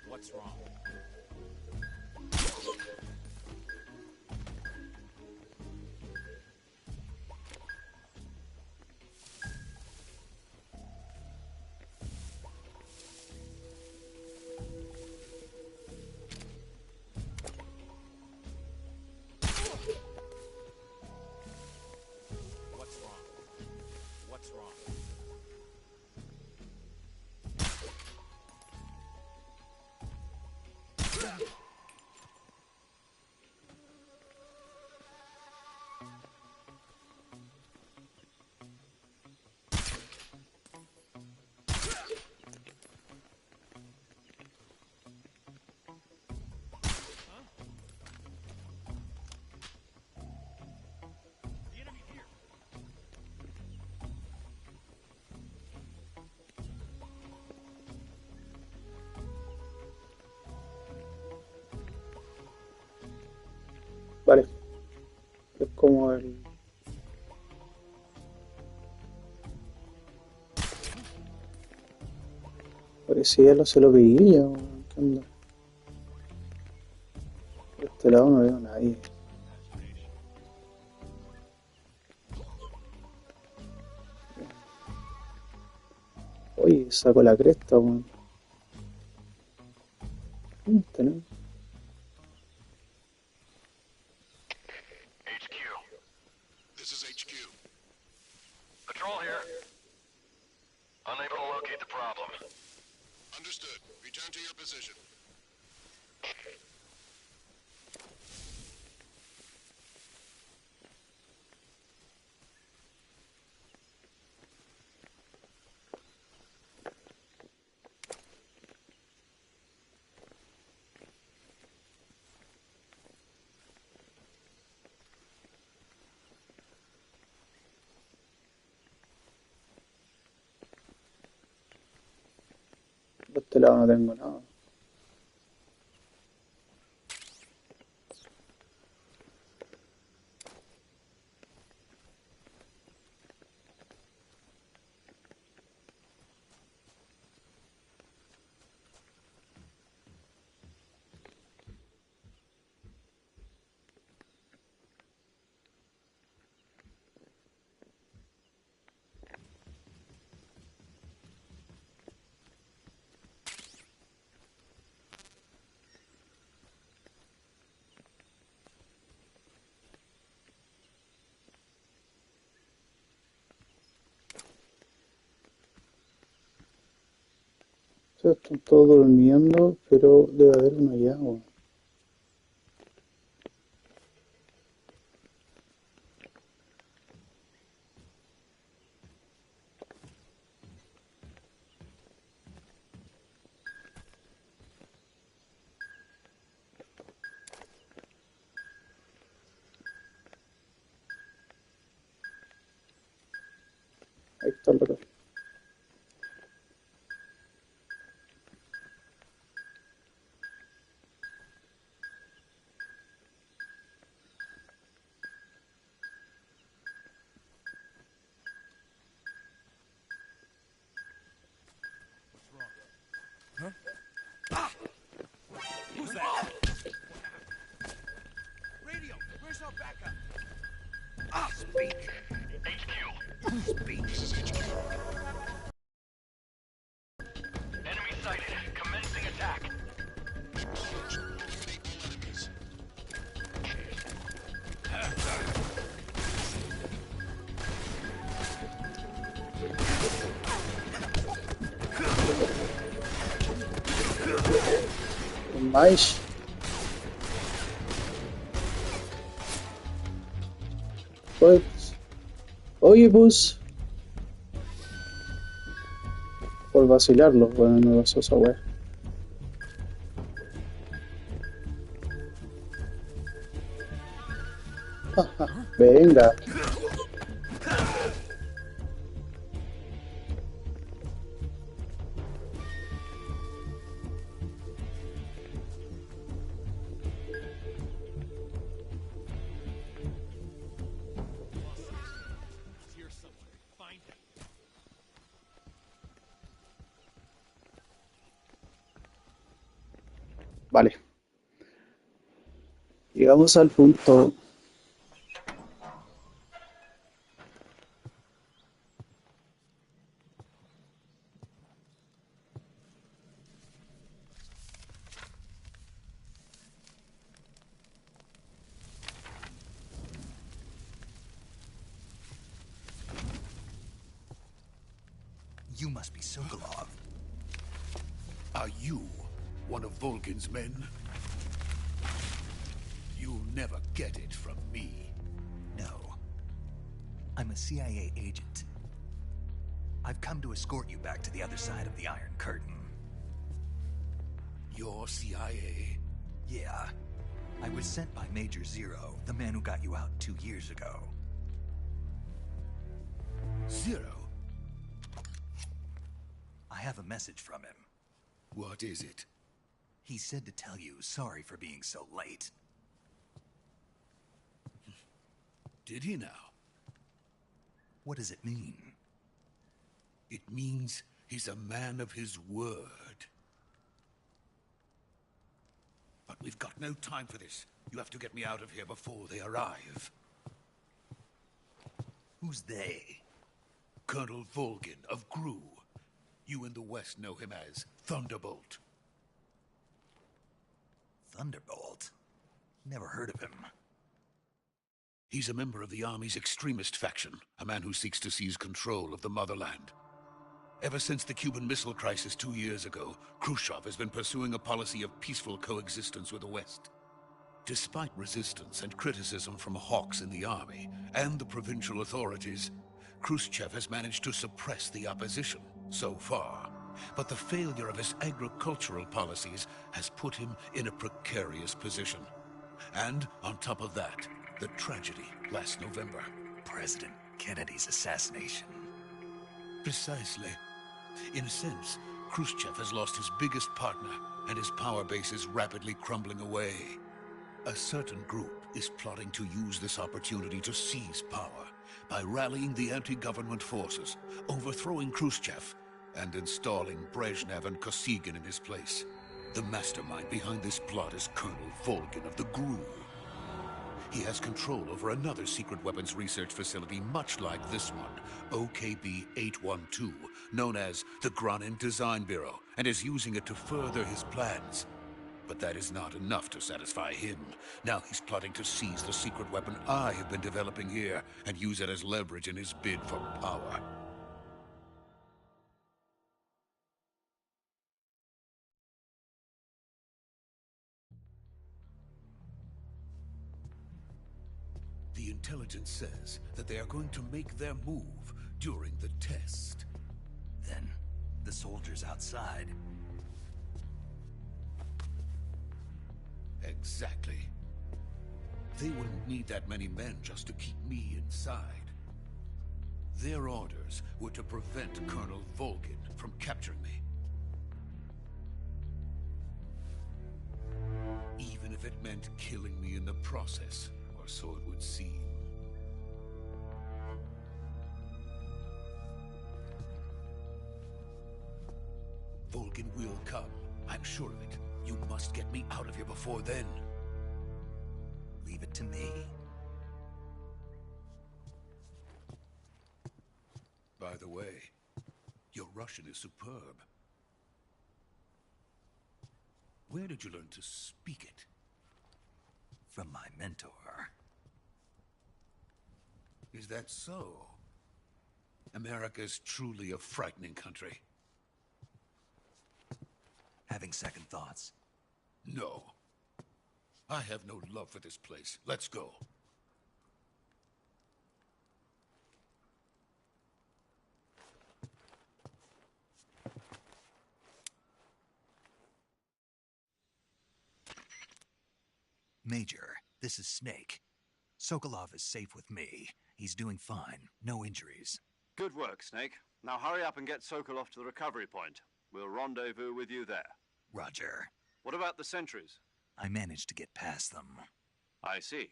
What's wrong? What's wrong? What's wrong? Vale. Es como el... Parece ya se lo veía, weón. ¿Qué onda? Por este lado no veo a nadie. Oye, sacó la cresta, weón. Tenemos. HQ. This is HQ. Patrol here. Unable to locate the problem. Understood. Return to your position. este lado no tengo nada. O sea, están todos durmiendo, pero debe haber uno allá, weón. Ahí está el reloj. Who's that? Radio, where's our backup? Speak. HQ. Speak. This is HQ. Enemy sighted. Commencing attack. Acknowledge. Eliminate all enemies. Mais. Pues. Oye, pues. Por vacilarlo, bueno, me pasó esa wea. Venga. Here somewhere. Find him. Vale. Llegamos al punto. You must be Sokolov. Are you one of Volgin's men? You'll never get it from me. No. I'm a CIA agent. I've come to escort you back to the other side of the Iron Curtain. You're CIA? Yeah. I was sent by Major Zero, the man who got you out 2 years ago. Zero? I have a message from him. What is it? He said to tell you sorry for being so late. Did he now? What does it mean? It means he's a man of his word. But we've got no time for this. You have to get me out of here before they arrive. Who's they? Colonel Volgin of Gru. You in the West know him as Thunderbolt. Thunderbolt? Never heard of him. He's a member of the Army's extremist faction, a man who seeks to seize control of the motherland. Ever since the Cuban Missile Crisis 2 years ago, Khrushchev has been pursuing a policy of peaceful coexistence with the West. Despite resistance and criticism from hawks in the Army and the provincial authorities, Khrushchev has managed to suppress the opposition so far. But the failure of his agricultural policies has put him in a precarious position. And on top of that, the tragedy last November. President Kennedy's assassination. Precisely. In a sense, Khrushchev has lost his biggest partner, and his power base is rapidly crumbling away. A certain group is plotting to use this opportunity to seize power by rallying the anti-government forces, overthrowing Khrushchev, and installing Brezhnev and Kosygin in his place. The mastermind behind this plot is Colonel Volgin of the GRU. He has control over another secret weapons research facility much like this one, OKB-812, known as the Granin Design Bureau, and is using it to further his plans. But that is not enough to satisfy him. Now he's plotting to seize the secret weapon I have been developing here and use it as leverage in his bid for power. The intelligence says that they are going to make their move during the test. Then, the soldiers outside. Exactly. They wouldn't need that many men just to keep me inside. Their orders were to prevent Colonel Volgin from capturing me. Even if it meant killing me in the process, or so it would seem. Volgin will come. I'm sure of it. You must get me out of here before then. Leave it to me. By the way, your Russian is superb. Where did you learn to speak it? From my mentor. Is that so? America is truly a frightening country. Having second thoughts? No. I have no love for this place. Let's go. Major, this is Snake. Sokolov is safe with me. He's doing fine. No injuries. Good work, Snake. Now hurry up and get Sokolov to the recovery point. We'll rendezvous with you there. Roger. What about the sentries? I managed to get past them. I see.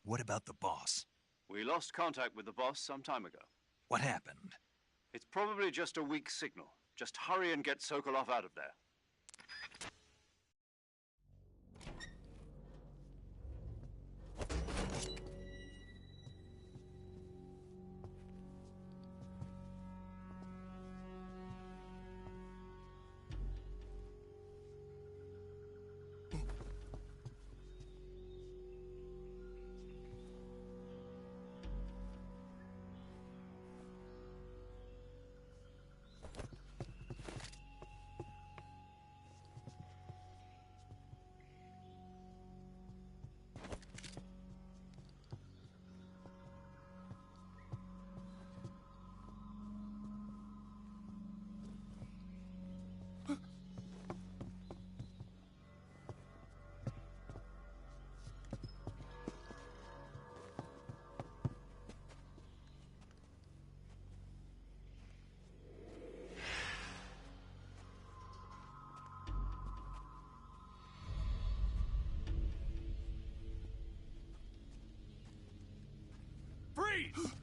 What about the boss? We lost contact with the boss some time ago. What happened? It's probably just a weak signal. Just hurry and get Sokolov out of there. Freeze!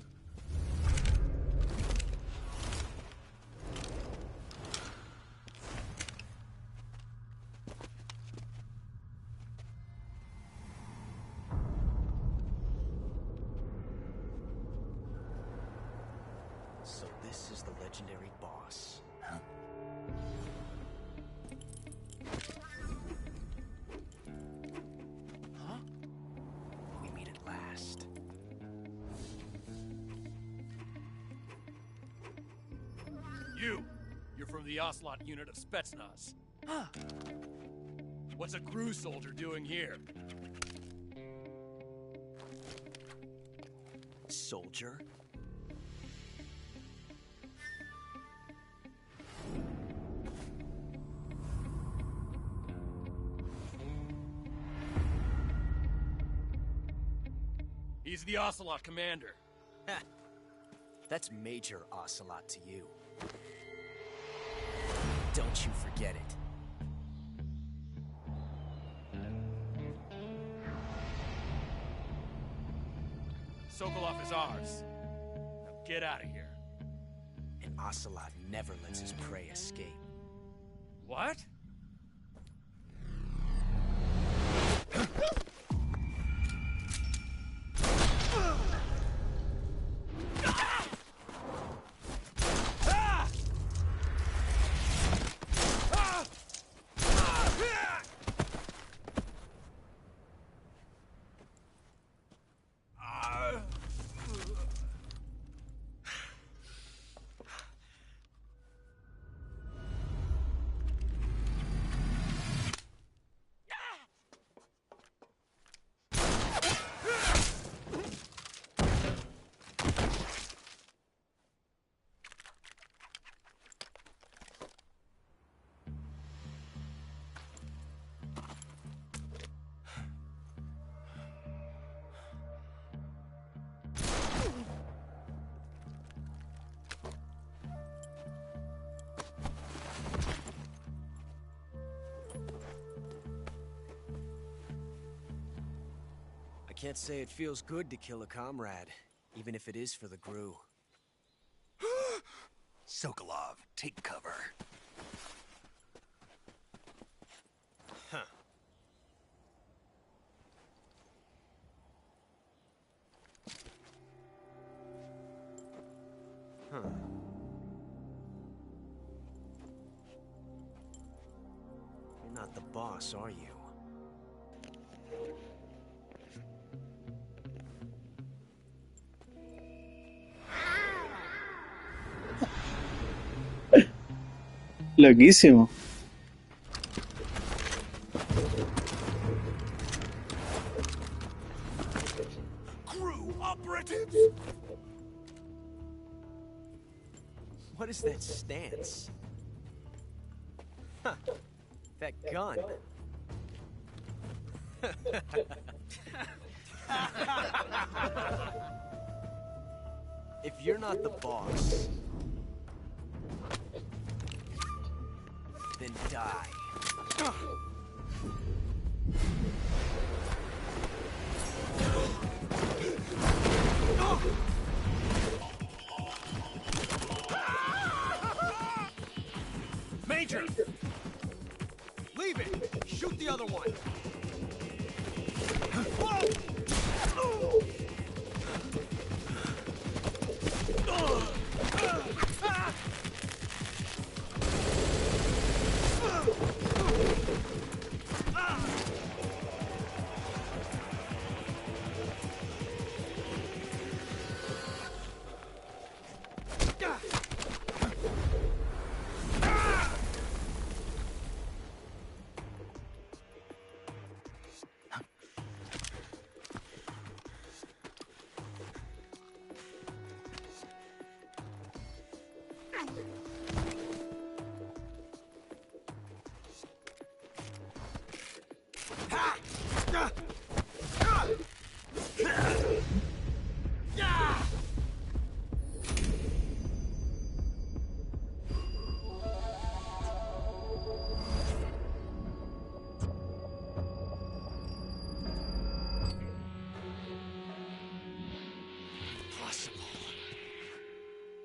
So this is the legendary boss. Huh? Huh? We meet at last. You're from the Ocelot unit of Spetsnaz. Huh. What's a GRU soldier doing here? Soldier? He's the Ocelot commander. That's Major Ocelot to you. Don't you forget it. Sokolov is ours. Now get out of here. And Ocelot never lets his prey escape. What? I can't say it feels good to kill a comrade, even if it is for the Gru. Sokolov, take cover. Huh. Huh. You're not the boss, are you? Loquísimo. Crew operatives! What is that stance? Huh. That gun. If you're not the boss, then die. Major! Leave it! Shoot the other one!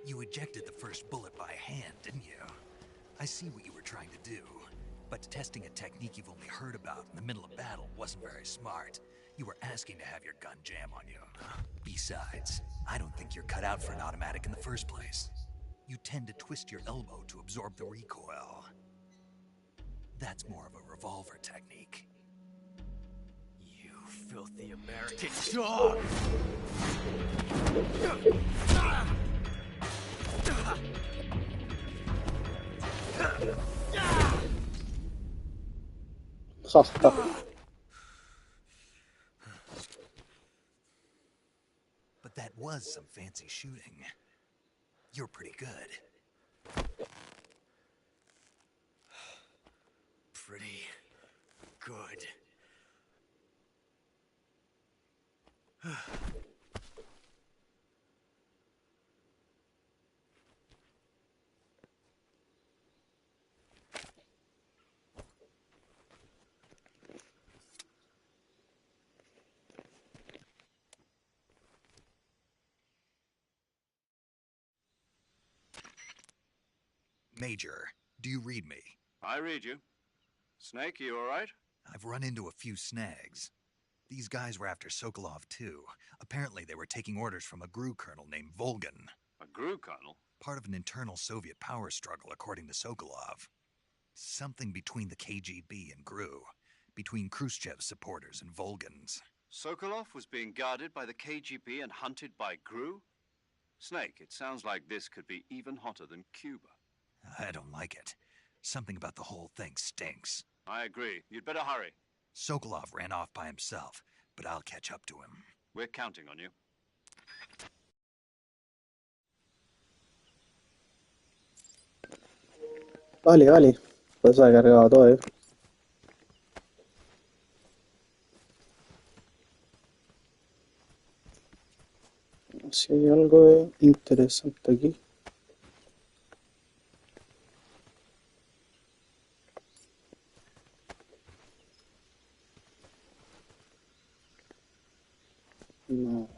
You ejected the first bullet by hand, didn't you? I see what you were trying to do. But testing a technique you've only heard about in the middle of battle wasn't very smart. You were asking to have your gun jam on you. Besides, I don't think you're cut out for an automatic in the first place. You tend to twist your elbow to absorb the recoil. That's more of a revolver technique. You filthy American dog! But that was some fancy shooting. You're pretty good. Pretty good. Major, do you read me? I read you. Snake, you all right? I've run into a few snags. These guys were after Sokolov, too. Apparently they were taking orders from a GRU colonel named Volgan. A GRU colonel? Part of an internal Soviet power struggle, according to Sokolov. Something between the KGB and GRU. Between Khrushchev's supporters and Volgan's. Sokolov was being guarded by the KGB and hunted by GRU? Snake, it sounds like this could be even hotter than Cuba. I don't like it. Something about the whole thing stinks. I agree. You'd better hurry. Sokolov ran off by himself, but I'll catch up to him. We're counting on you. Vale, vale. Pues se ha cargado todo, Si hay algo interesante aquí. No.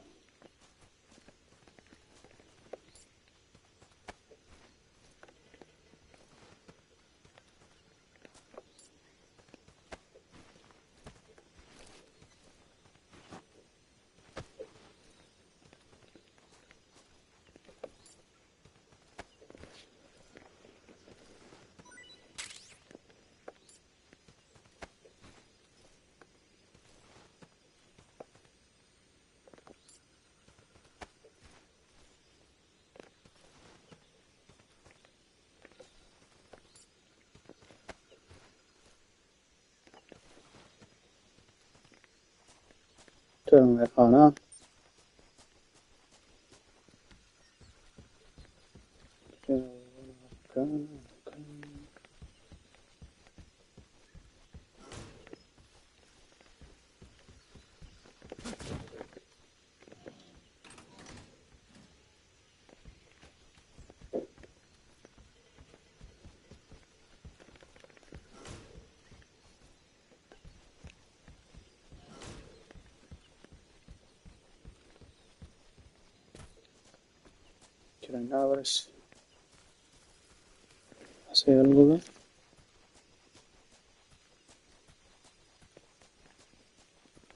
Esto no me deja nada. Acá, acá. Que no hay nada parece. ¿Hace algo acá?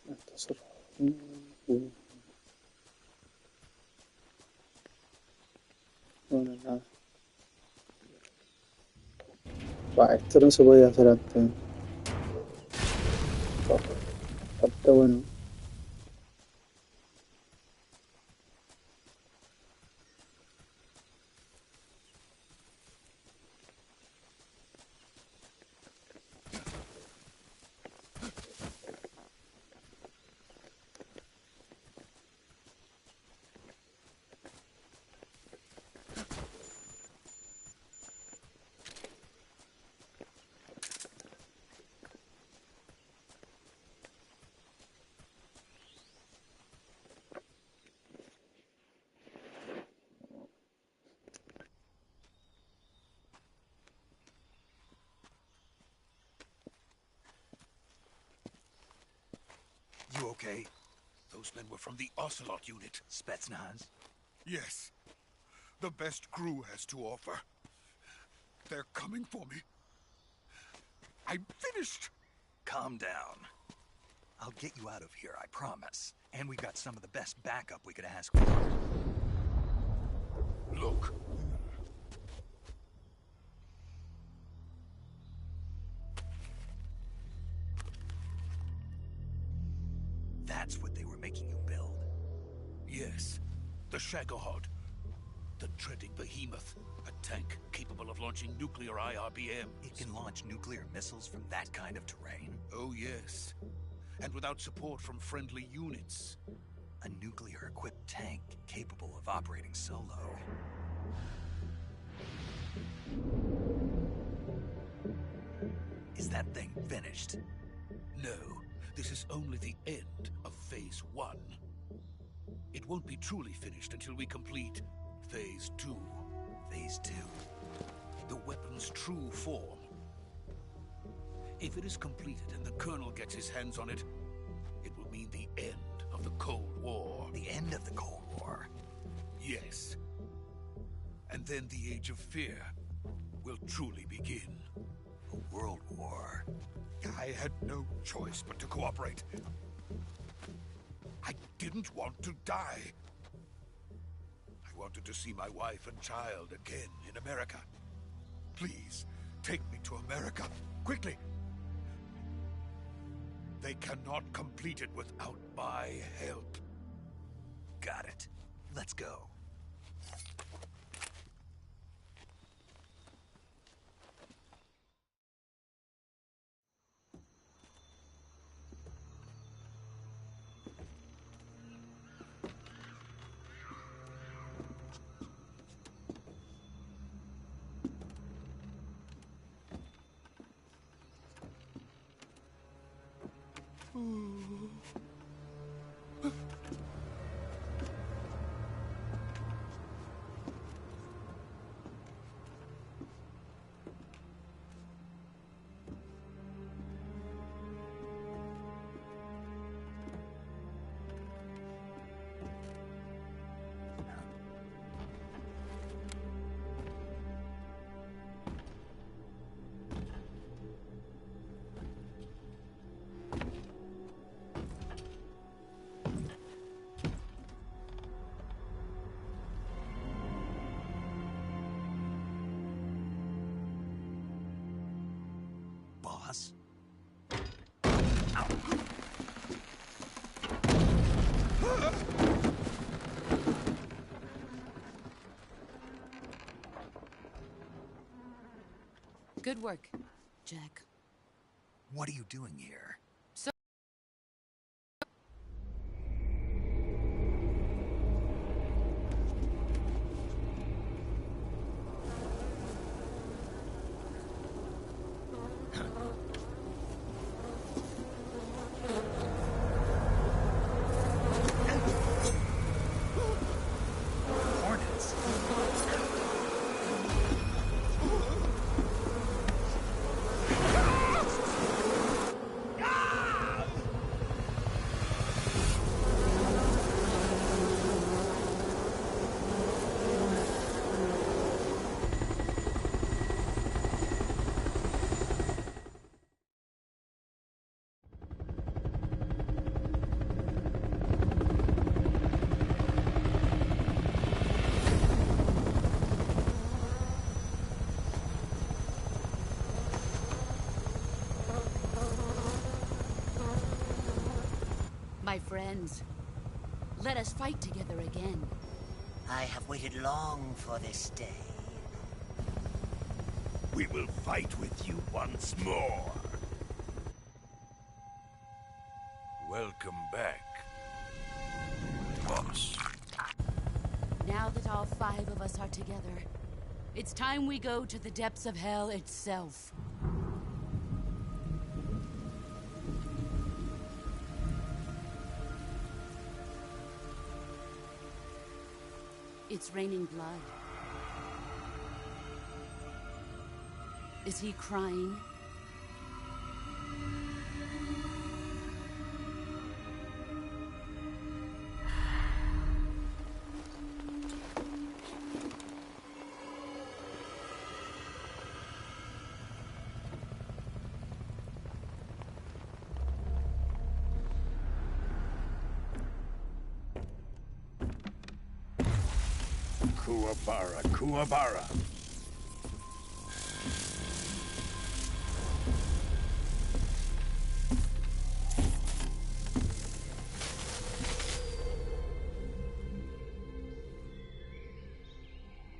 Está cerrado. No, no hay nada. Va, esto no se podía hacer antes. Está bueno. You okay? Those men were from the Ocelot unit. Spetsnaz? Yes. The best GRU has to offer. They're coming for me. I'm finished. Calm down. I'll get you out of here, I promise. And we've got some of the best backup we could ask for. Look. That's what they were making you build? Yes. The Shagohod. The treading behemoth. A tank capable of launching nuclear IRBM. It can launch nuclear missiles from that kind of terrain? Oh, yes. And without support from friendly units. A nuclear-equipped tank capable of operating solo. Is that thing finished? No. This is only the end of Phase 1. It won't be truly finished until we complete Phase 2. Phase 2? The weapon's true form. If it is completed and the Colonel gets his hands on it, it will mean the end of the Cold War. The end of the Cold War? Yes. And then the Age of Fear. will truly begin. A world war. I had no choice but to cooperate. I didn't want to die. I wanted to see my wife and child again in America. Please, take me to America, quickly. They cannot complete it without my help. Got it. Let's go. Boss? Good work, Jack. What are you doing here? Hornets. My friends, let us fight together again. I have waited long for this day. We will fight with you once more. Welcome back, boss. Now that all 5 of us are together, it's time we go to the depths of hell itself. It's raining blood. Is he crying? Kuwabara, Kuwabara.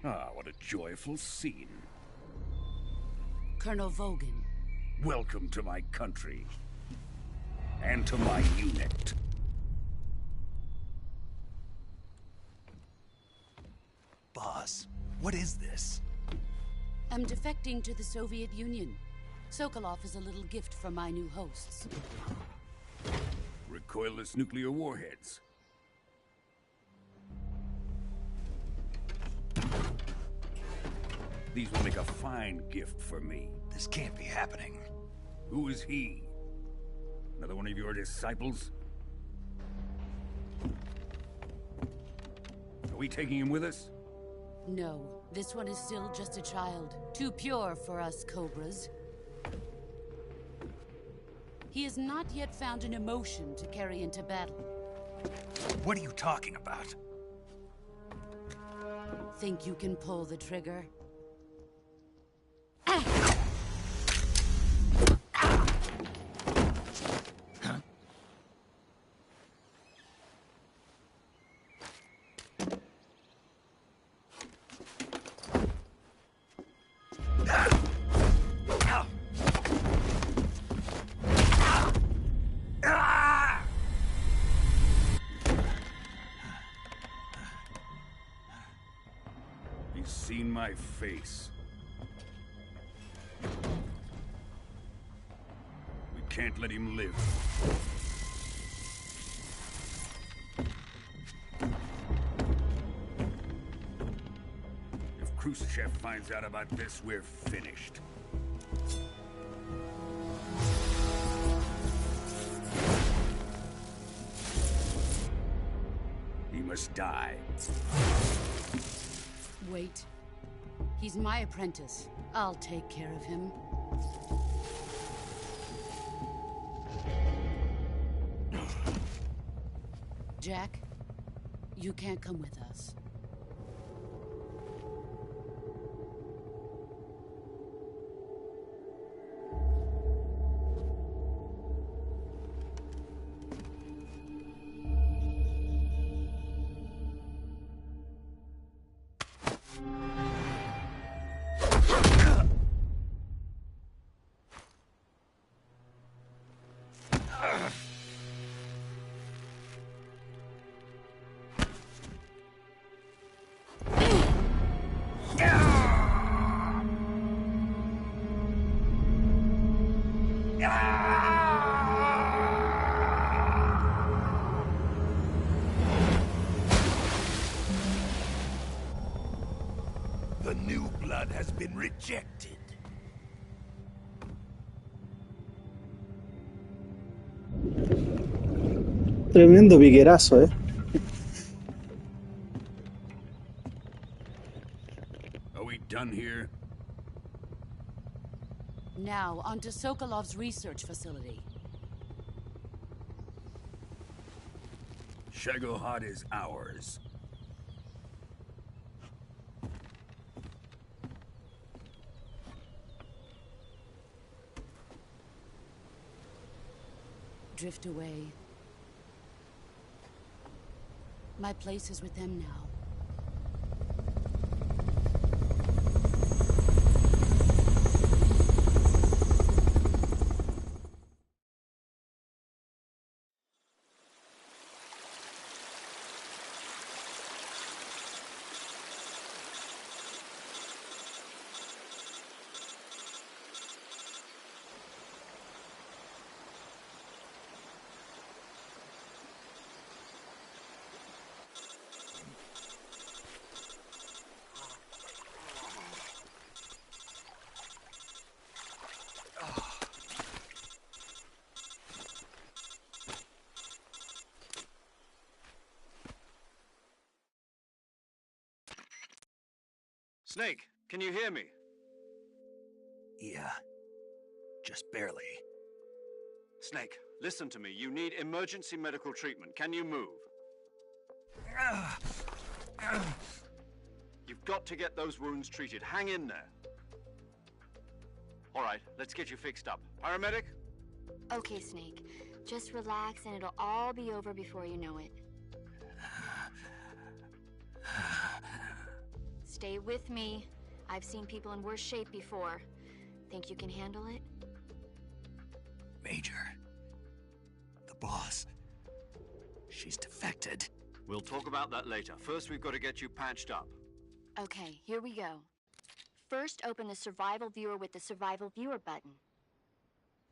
Ah, what a joyful scene. Colonel Vogan. Welcome to my country. And to my unit. Boss, what is this? I'm defecting to the Soviet Union. Sokolov is a little gift from my new hosts. Recoilless nuclear warheads. These will make a fine gift for me. This can't be happening. Who is he? Another one of your disciples? Are we taking him with us? No. This one is still just a child, too pure for us Cobras. He has not yet found an emotion to carry into battle. What are you talking about? Think you can pull the trigger? He's seen my face. We can't let him live. If Khrushchev finds out about this, we're finished. He must die. Wait. He's my apprentice. I'll take care of him. Jack, you can't come with us. The new blood has been rejected. Tremendo piquerazo, Are we done here? Now, onto Sokolov's research facility. Shagohod is ours. Drift away. My place is with them now. Snake, can you hear me? Yeah. Just barely. Snake, listen to me. You need emergency medical treatment. Can you move? You've got to get those wounds treated. Hang in there. All right, let's get you fixed up. Paramedic? Okay, Snake. Just relax and it'll all be over before you know it. Stay with me. I've seen people in worse shape before. Think you can handle it? Major. The boss. She's defected. We'll talk about that later. First, we've got to get you patched up. Okay, here we go. First, open the Survival Viewer with the Survival Viewer button.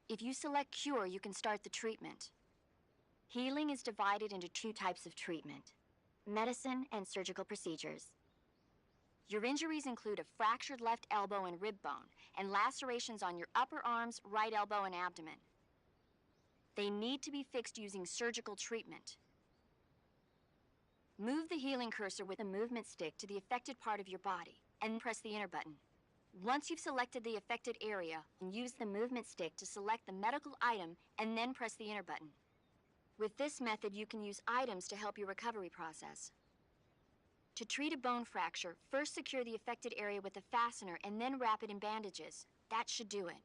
If you select Cure, you can start the treatment. Healing is divided into two types of treatment: medicine and surgical procedures. Your injuries include a fractured left elbow and rib bone, and lacerations on your upper arms, right elbow, and abdomen. They need to be fixed using surgical treatment. Move the healing cursor with a movement stick to the affected part of your body. and press the enter button. Once you've selected the affected area, use the movement stick to select the medical item and then press the enter button. With this method, you can use items to help your recovery process. To treat a bone fracture, first secure the affected area with a fastener and then wrap it in bandages. That should do it.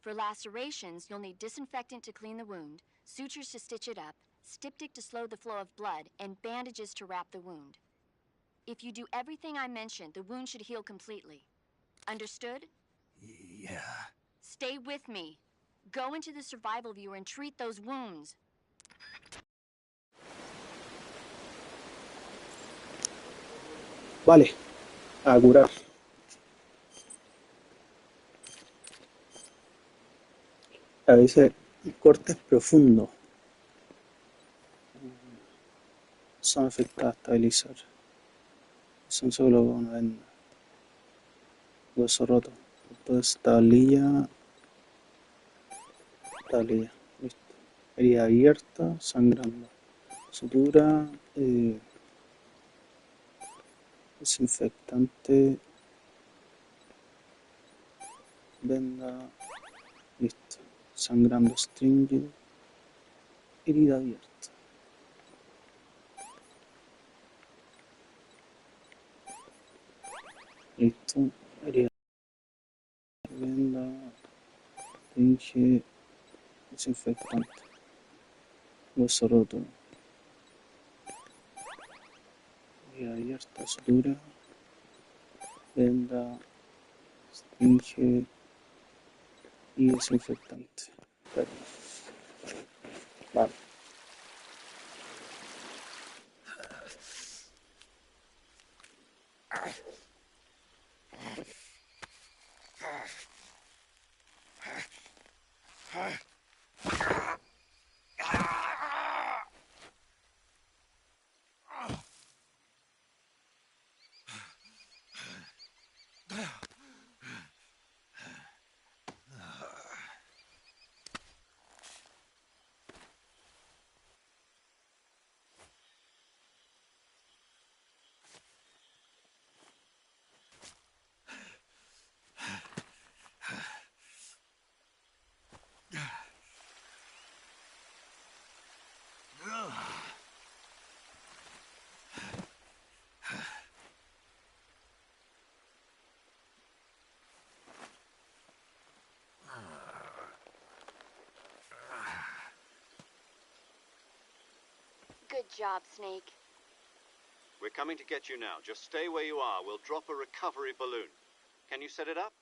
For lacerations, you'll need disinfectant to clean the wound, sutures to stitch it up, styptic to slow the flow of blood, and bandages to wrap the wound. If you do everything I mentioned, the wound should heal completely. Understood? Yeah. Stay with me. Go into the survival viewer and treat those wounds. Vale, a curar. A veces el corte es profundo. Son efectos a estabilizar. Son solo con una venda. Hueso roto. Entonces tablilla. Tablilla. Listo. Herida abierta, sangrando. Sutura. Desinfectante. Venda. Listo. Sangrando, stringe. Herida abierta. Listo. Herida. Venda. Stringe. Desinfectante. Hueso roto. Herida abierta. Sutura. Venda. Stringe. Y desinfectante. Vale. Good job, Snake. We're coming to get you now. Just stay where you are. We'll drop a recovery balloon. Can you set it up?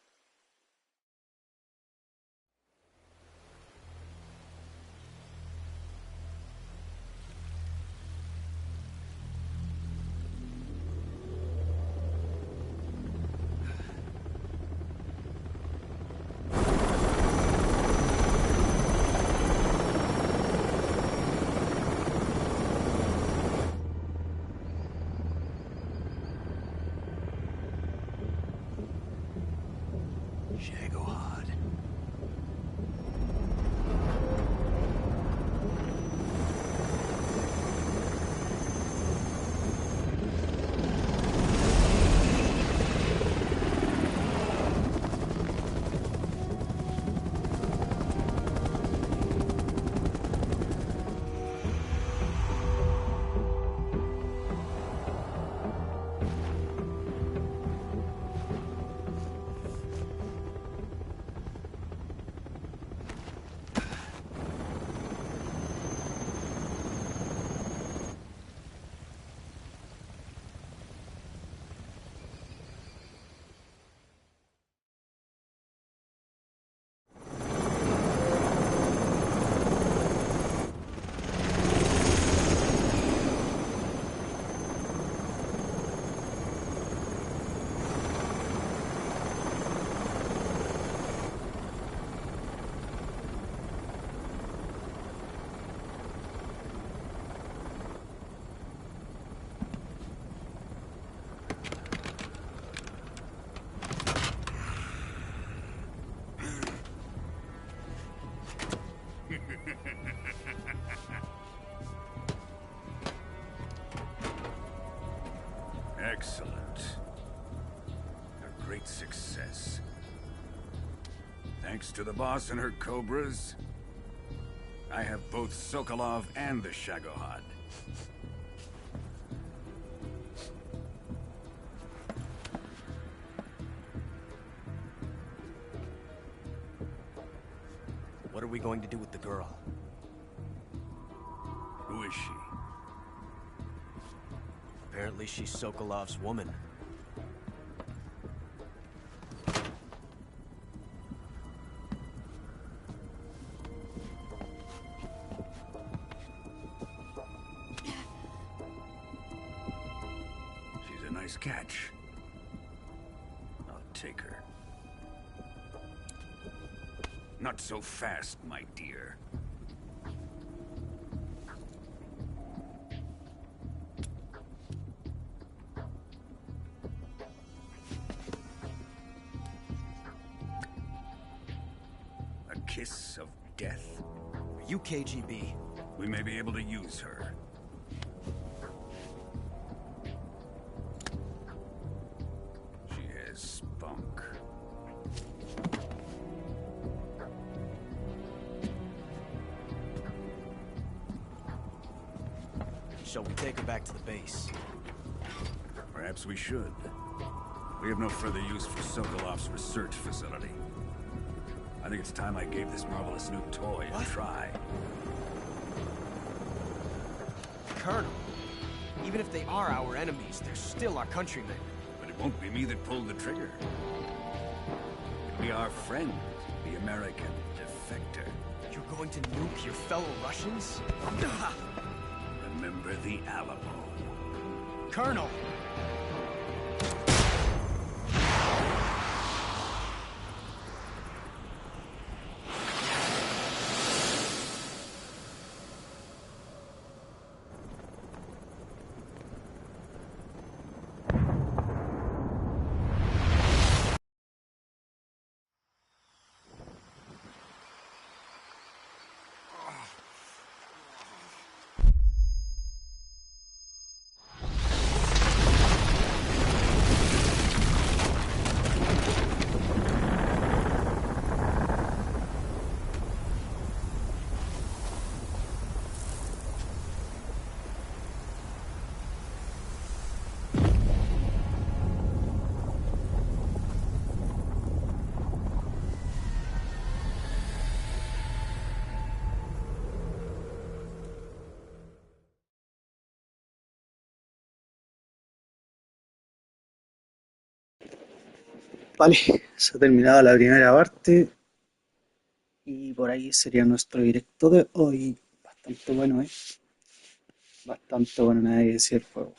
Thanks to the boss and her cobras, I have both Sokolov and the Shagohod. What are we going to do with the girl? Who is she? Apparently she's Sokolov's woman. She's a nice catch. I'll take her. Not so fast, my dear. A kiss of death? Are you KGB? We may be able to use her. She has spunk. Shall we take her back to the base? Perhaps we should. We have no further use for Sokolov's research facility. I think it's time I gave this marvelous new toy a try. Colonel, even if they are our enemies, they're still our countrymen. But it won't be me that pulled the trigger. It'll be our friend, the American defector. You're going to nuke your fellow Russians? Remember the Alamo. Colonel! Vale, se ha terminado la primera parte y por ahí sería nuestro directo de hoy. Bastante bueno, Bastante bueno, nada que decir el juego.